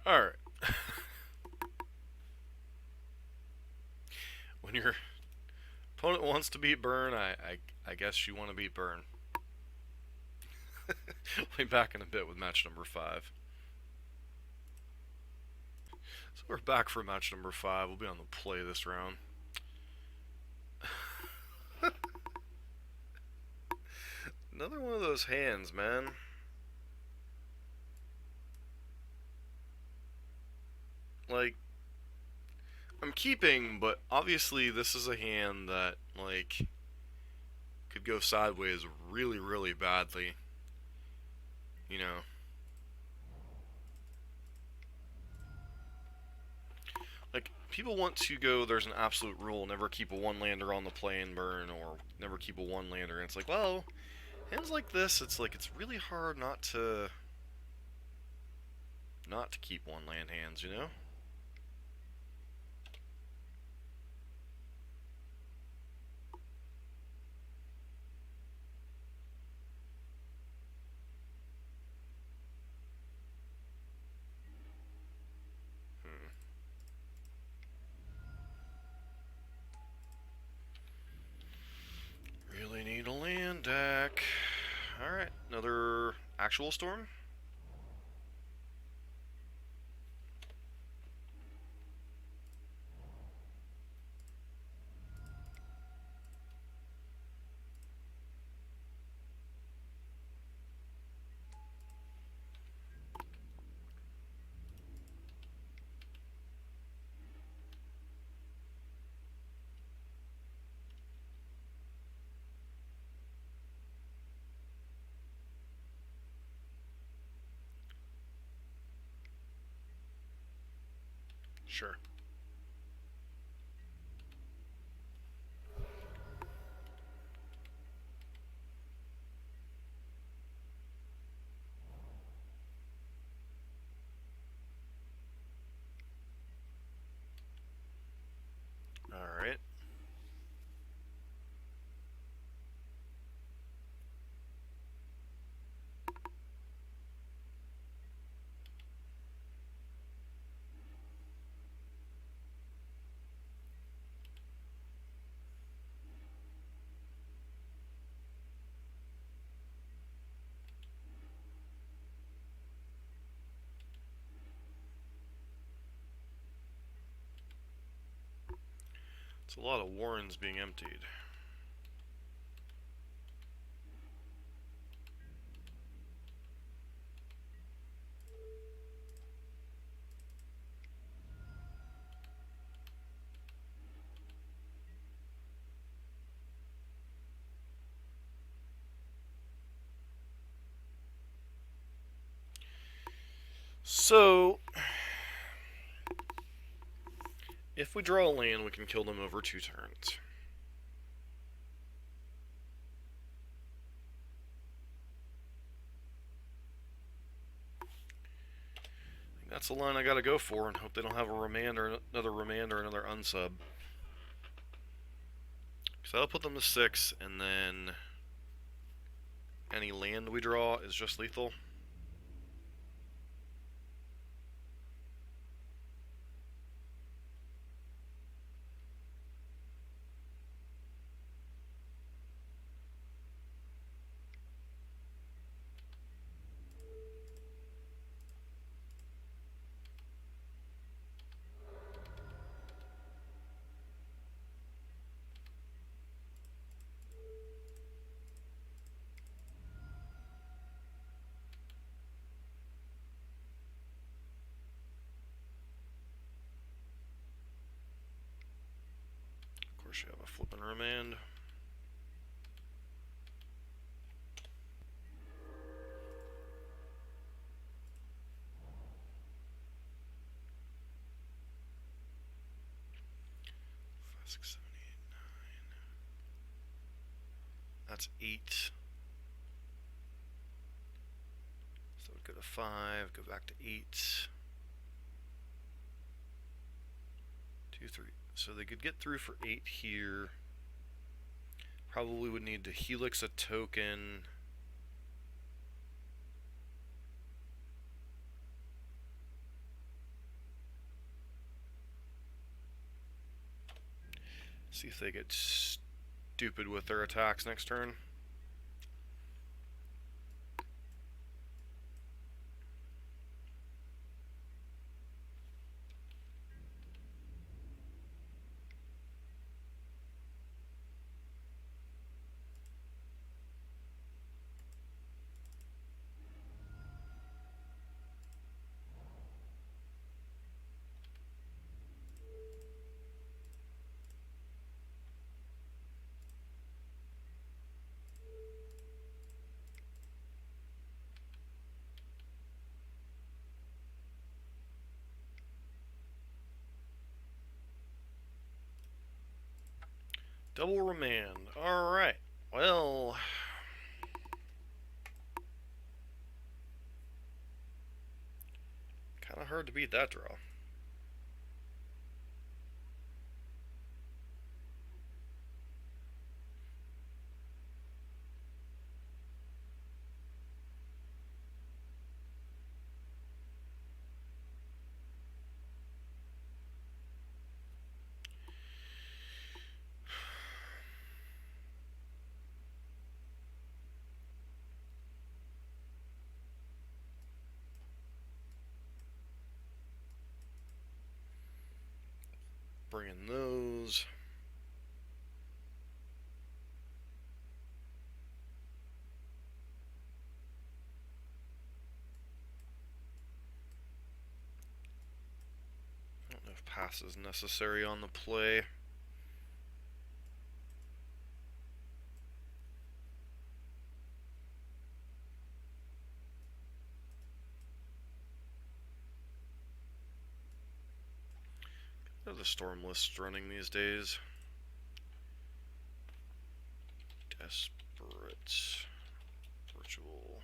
Alright. When your opponent wants to beat Burn, I guess you want to beat Burn. We'll be back in a bit with match number 5. So we're back for match number 5. We'll be on the play this round. Another one of those hands, man. Like, I'm keeping, but obviously this is a hand that, like, could go sideways really, really badly. You know. Like, people want to go, there's an absolute rule, never keep a one-lander on the play and burn, or never keep a one-lander, and it's like, well, hands like this, it's like, it's really hard not to keep one-land hands, you know? Really need a land deck. Alright, another actual storm? Sure. Alright. It's a lot of warrens being emptied. So, if we draw a land, we can kill them over 2 turns. That's the line I gotta go for, and hope they don't have a remand or another unsub. So that'll put them to 6, and then any land we draw is just lethal. Of course, you have a flippin' remand. Six, 7, 8, 9. That's 8. So go to 5, go back to 8. 2, 3. So they could get through for 8 here. Probably would need to helix a token. See if they get stupid with their attacks next turn. Double Remand. Alright. Well, kind of hard to beat that draw. Bringing those. I don't know if pass is necessary on the play. There's the storm list running these days. Desperate. Ritual.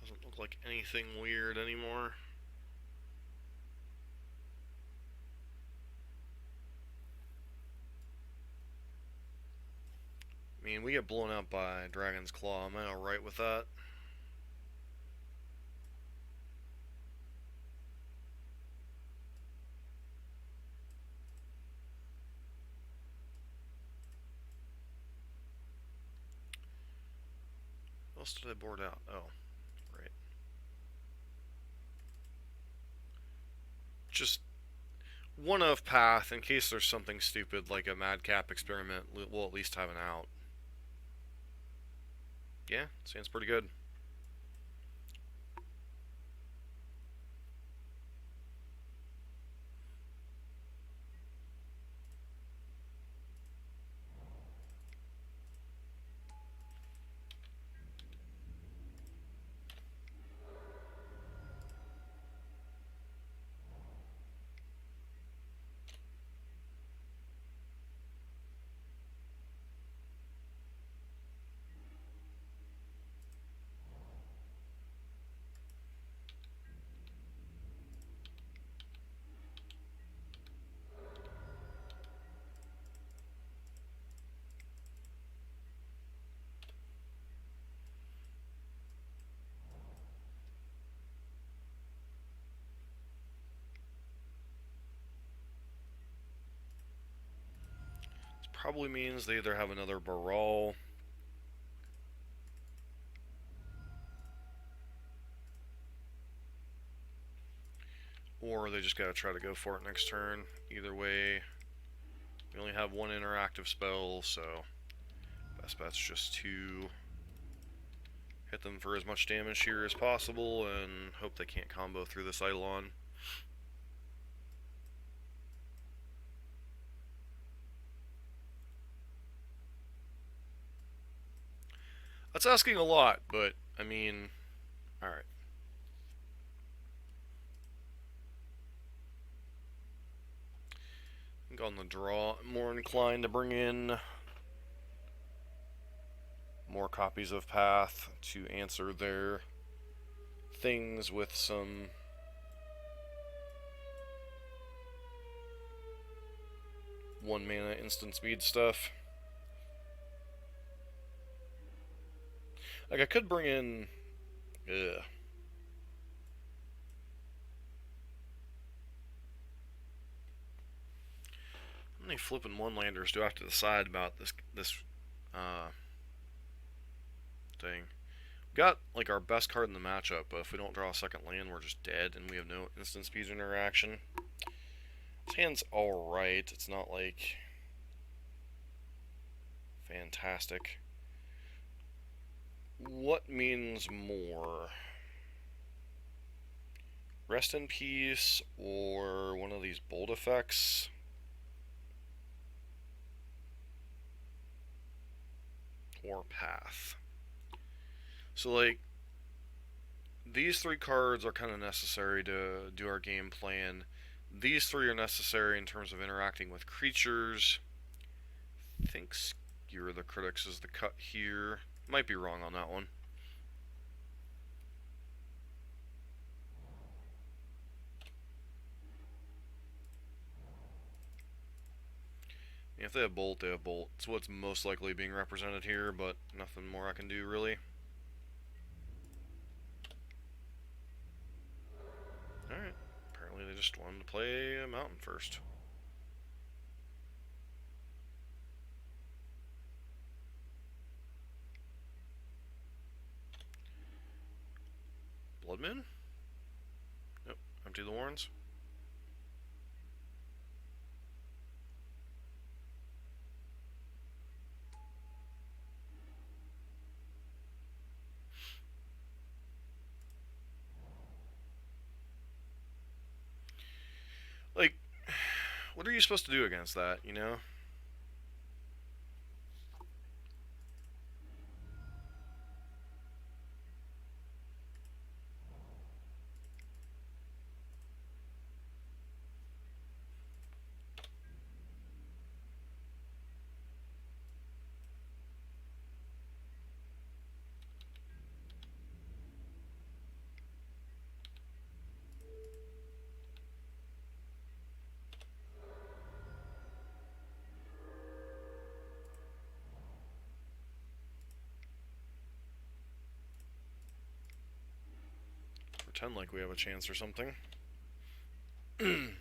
Doesn't look like anything weird anymore. I mean, we get blown out by Dragon's Claw. Am I alright with that? What else did I board out? Oh, right. Just one of path in case there's something stupid like a madcap experiment. We'll at least have an out. Yeah, sounds pretty good. Probably means they either have another Baral or they just gotta try to go for it next turn. Either way, we only have one interactive spell, so best bet's just to hit them for as much damage here as possible and hope they can't combo through this Eidolon. That's asking a lot, but, I mean, alright. I think on the draw, I'm more inclined to bring in more copies of Path to answer their things with some one mana instant speed stuff. Like, I could bring in... Ugh. How many flipping one-landers do I have to decide about this thing? We got, like, our best card in the matchup, but if we don't draw a second land, we're just dead, and we have no instant speed interaction. This hand's alright. It's not, like, fantastic. What means more? Rest in Peace or one of these bold effects. Or Path. So, like, these three cards are kind of necessary to do our game plan. These three are necessary in terms of interacting with creatures. I think Skewer the Critics is the cut here. Might be wrong on that one. If they have Bolt, they have Bolt. It's what's most likely being represented here, but nothing more I can do, really. Alright. Apparently they just wanted to play a mountain first. Blood Moon? Nope. Empty the Warrens. Like, what are you supposed to do against that, you know? Pretend like we have a chance or something. And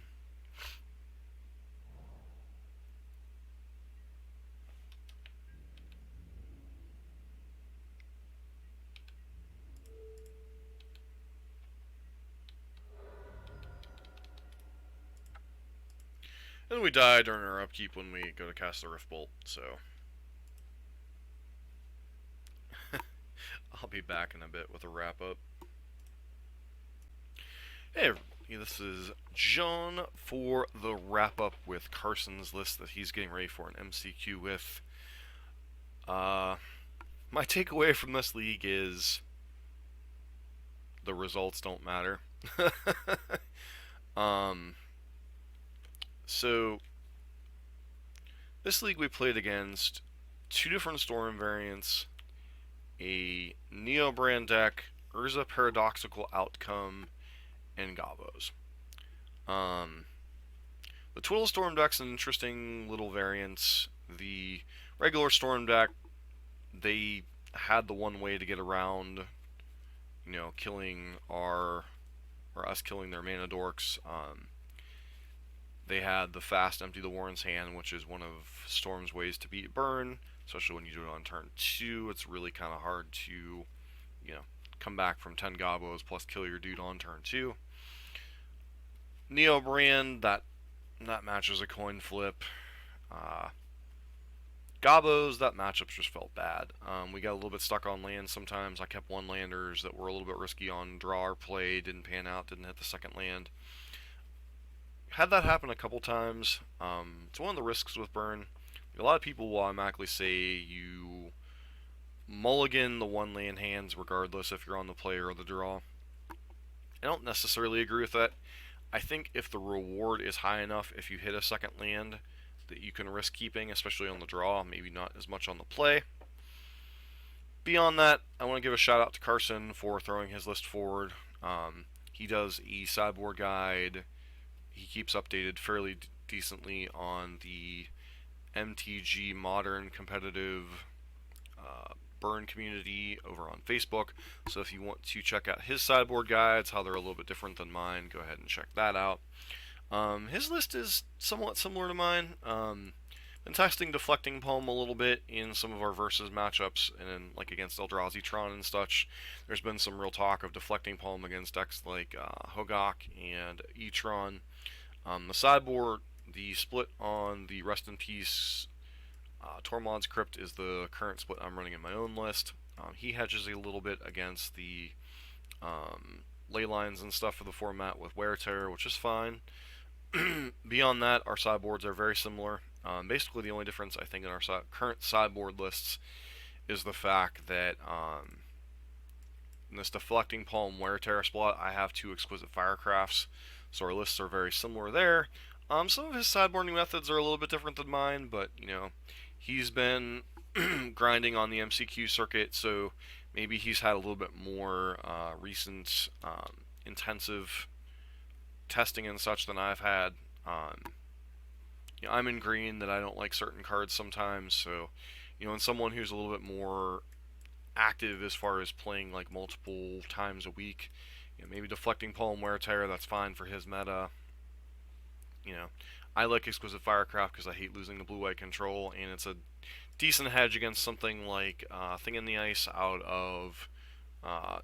we die during our upkeep when we go to cast the Rift Bolt, so... I'll be back in a bit with a wrap-up. Hey everybody, this is John for the wrap-up with Carson's list that he's getting ready for an MCQ with. My takeaway from this league is... the results don't matter. So, this league we played against two different Storm variants, a Neo brand deck, Urza Paradoxical Outcome, and Gobos. The Twiddle Storm deck's an interesting little variance. The regular Storm deck, they had the one way to get around, you know, killing our, or us killing their mana dorks. They had the fast Empty the Warren's Hand, which is one of Storm's ways to beat burn, especially when you do it on turn 2. It's really kind of hard to, you know, come back from 10 Gobos plus kill your dude on turn 2. Neo brand, that match was a coin flip. Gobos, that matchup just felt bad. We got a little bit stuck on land sometimes. I kept one landers that were a little bit risky on draw or play, didn't pan out, didn't hit the second land. Had that happen a couple times. It's one of the risks with burn. A lot of people will automatically say you mulligan the one land hands regardless if you're on the play or the draw. I don't necessarily agree with that. I think if the reward is high enough, if you hit a second land, that you can risk keeping, especially on the draw, maybe not as much on the play. Beyond that, I want to give a shout out to Carson for throwing his list forward. He does a sideboard guide. He keeps updated fairly decently on the MTG modern competitive burn community over on Facebook. So if you want to check out his sideboard guides, how they're a little bit different than mine, go ahead and check that out. His list is somewhat similar to mine. Been testing Deflecting Palm a little bit in some of our versus matchups, and then like against Eldrazi Tron and such. There's been some real talk of Deflecting Palm against decks like Hogak and E-Tron. The sideboard, the split on the Rest in Peace Tormod's Crypt is the current split I'm running in my own list. He hedges a little bit against the ley lines and stuff for the format with wear tear, which is fine. Beyond that, our sideboards are very similar. Basically, the only difference I think in our current sideboard lists is the fact that in this Deflecting Palm Wear Tear spot, I have 2 Exquisite Firecrafts, so our lists are very similar there. Some of his sideboarding methods are a little bit different than mine, but, you know, he's been grinding on the MCQ circuit, so maybe he's had a little bit more recent intensive testing and such than I've had. You know, I'm in green that I don't like certain cards sometimes, so, you know, and someone who's a little bit more active as far as playing like multiple times a week, you know, maybe Deflecting Palm Wear Tear, that's fine for his meta. You know, I like Exquisite Firecraft because I hate losing the blue-white control, and it's a decent hedge against something like Thing in the Ice out of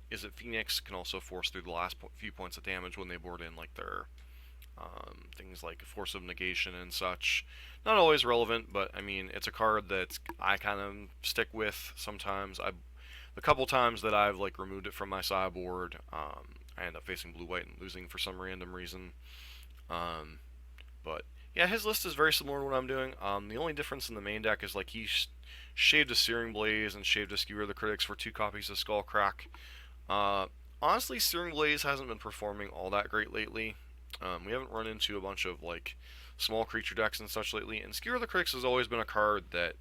is it Phoenix, can also force through the last few points of damage when they board in like their things like Force of Negation and such. Not always relevant, but I mean, it's a card that I kind of stick with sometimes. The couple times that I've like removed it from my sideboard, I end up facing blue-white and losing for some random reason. But yeah, his list is very similar to what I'm doing. The only difference in the main deck is like he shaved a Searing Blaze and shaved a Skewer the Critics for 2 copies of Skullcrack. Honestly, Searing Blaze hasn't been performing all that great lately. We haven't run into a bunch of like small creature decks and such lately, and Skewer the Critics has always been a card that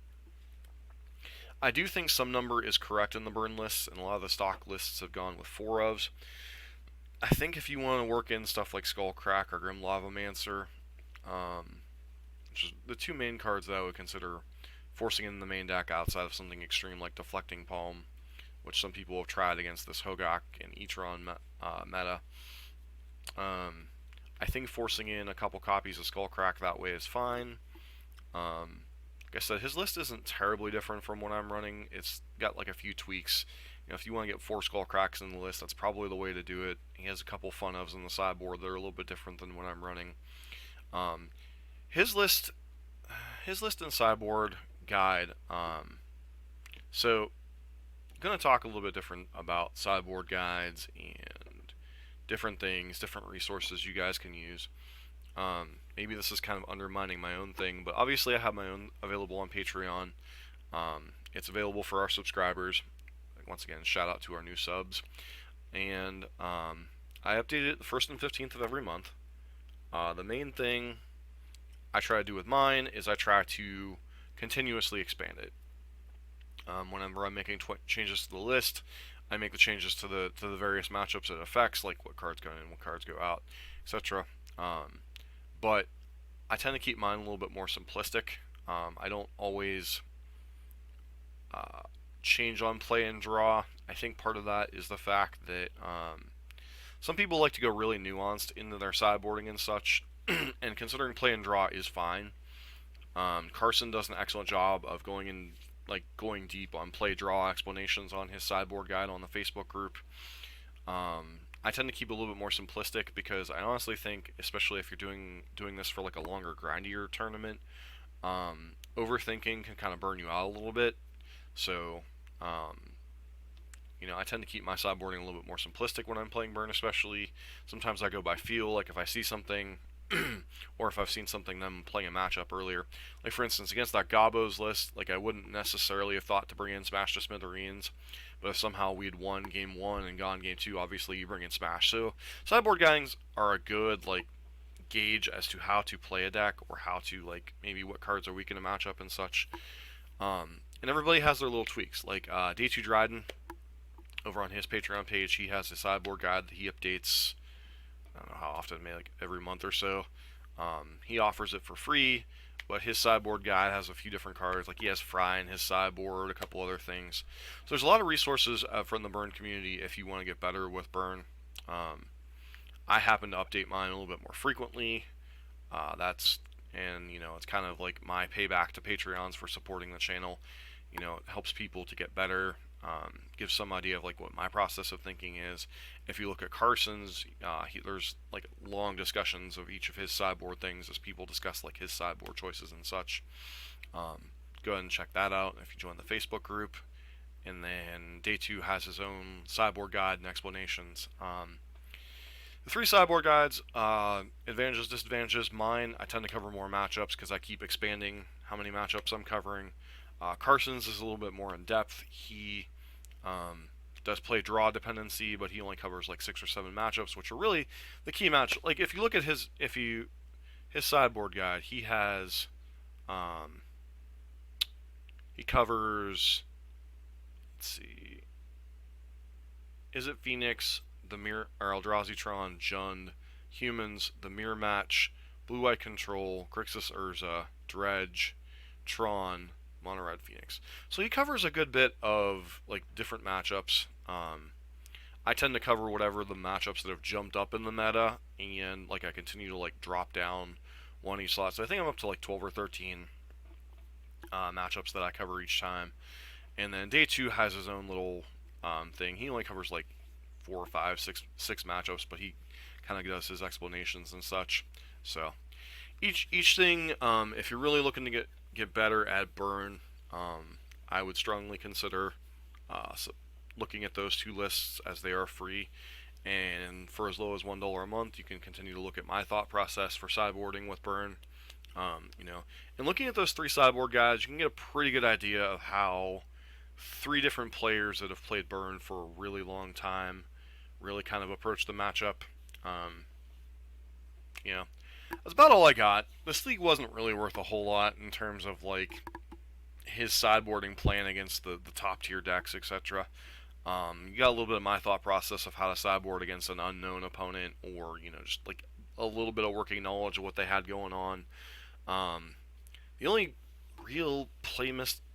I do think some number is correct in the burn lists, and a lot of the stock lists have gone with 4 ofs. I think if you want to work in stuff like Skullcrack or Grim Lavamancer, which is the 2 main cards that I would consider forcing in the main deck outside of something extreme like Deflecting Palm, which some people have tried against this Hogak and Etron meta. I think forcing in a couple copies of Skullcrack that way is fine. Like I said, his list isn't terribly different from what I'm running. It's got like a few tweaks. You know, if you want to get 4 Skullcracks in the list, that's probably the way to do it. He has a couple fun ofs in the sideboard that are a little bit different than what I'm running. His list and sideboard guide. So, I'm going to talk a little bit different about sideboard guides and different things, different resources you guys can use. Maybe this is kind of undermining my own thing, but obviously I have my own available on Patreon. It's available for our subscribers. Once again, shout out to our new subs. And I update it the 1st and 15th of every month. The main thing I try to do with mine is I try to continuously expand it. Whenever I'm making changes to the list, I make the changes to the various matchups it affects, like what cards go in, what cards go out, etc. But I tend to keep mine a little bit more simplistic. I don't always change on play and draw. I think part of that is the fact that some people like to go really nuanced into their sideboarding and such, and considering play and draw is fine. Carson does an excellent job of going deep on play draw explanations on his sideboard guide on the Facebook group. I tend to keep it a little bit more simplistic because I honestly think, especially if you're doing this for like a longer, grindier tournament, overthinking can kind of burn you out a little bit. So, you know, I tend to keep my sideboarding a little bit more simplistic when I'm playing burn, especially. Sometimes I go by feel, like if I see something, or if I've seen something, then I'm playing a matchup earlier. Like for instance, against that Gobos list, like I wouldn't necessarily have thought to bring in Smash to Smithereens, but if somehow we had won game 1 and gone game 2, obviously you bring in Smash. So sideboard guidings are a good like gauge as to how to play a deck, or how to like maybe what cards are weak in a matchup and such. And everybody has their little tweaks. Like Day 2 Dryden, over on his Patreon page, he has a sideboard guide that he updates. I don't know how often, maybe like every month or so. He offers it for free, but his sideboard guide has a few different cards. Like he has Fry in his sideboard, a couple other things. So there's a lot of resources from the Burn community if you want to get better with Burn. I happen to update mine a little bit more frequently. And you know, it's kind of like my payback to Patreons for supporting the channel. You know, it helps people to get better. Gives some idea of like what my process of thinking is. If you look at Carson's, there's like long discussions of each of his sideboard things as people discuss like his sideboard choices and such. Go ahead and check that out if you join the Facebook group. And then Day 2 has his own sideboard guide and explanations. The three sideboard guides, advantages, disadvantages. Mine, I tend to cover more matchups because I keep expanding how many matchups I'm covering. Carson's is a little bit more in depth. He does play draw dependency, but he only covers like 6 or 7 matchups, which are really the key match. Like if you look at his sideboard guide, he has he covers, let's see, is it Phoenix, the Mirror, or Eldrazi-Tron, Jund, Humans, the Mirror Match, Blue-White Control, Grixis Urza, Dredge, Tron, Mono Red Phoenix. So he covers a good bit of like different matchups. I tend to cover whatever the matchups that have jumped up in the meta, and like I continue to like drop down one each slot. So I think I'm up to like 12 or 13 matchups that I cover each time. And then day 2 has his own little thing. He only covers like 4 or 5, 6 matchups, but he kind of does his explanations and such. So each thing, if you're really looking to get better at burn, I would strongly consider looking at those 2 lists, as they are free. And for as low as $1 a month, you can continue to look at my thought process for sideboarding with burn. And looking at those 3 sideboard guides, you can get a pretty good idea of how 3 different players that have played burn for a really long time really kind of approach the matchup. That's about all I got. This league wasn't really worth a whole lot in terms of like his sideboarding plan against the top tier decks, etc. You got a little bit of my thought process of how to sideboard against an unknown opponent, or just like a little bit of working knowledge of what they had going on. The only real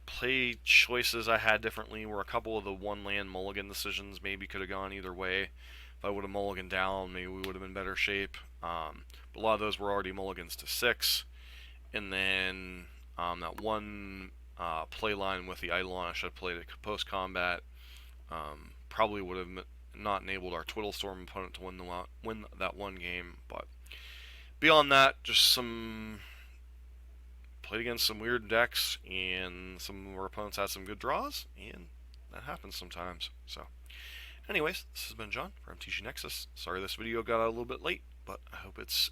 play choices I had differently were a couple of the 1-land mulligan decisions. Maybe could have gone either way. If I would have mulliganed down, maybe we would have been in better shape. But a lot of those were already mulligans to 6. And then that one play line with the Eidolon, I should have played it post-combat. Probably would have not enabled our Twiddle Storm opponent to win that one game. But beyond that, just played against some weird decks, and some of our opponents had some good draws, and that happens sometimes. So anyways, this has been John from MTG Nexus. Sorry this video got out a little bit late, but I hope it's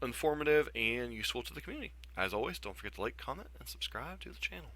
informative and useful to the community. As always, don't forget to like, comment, and subscribe to the channel.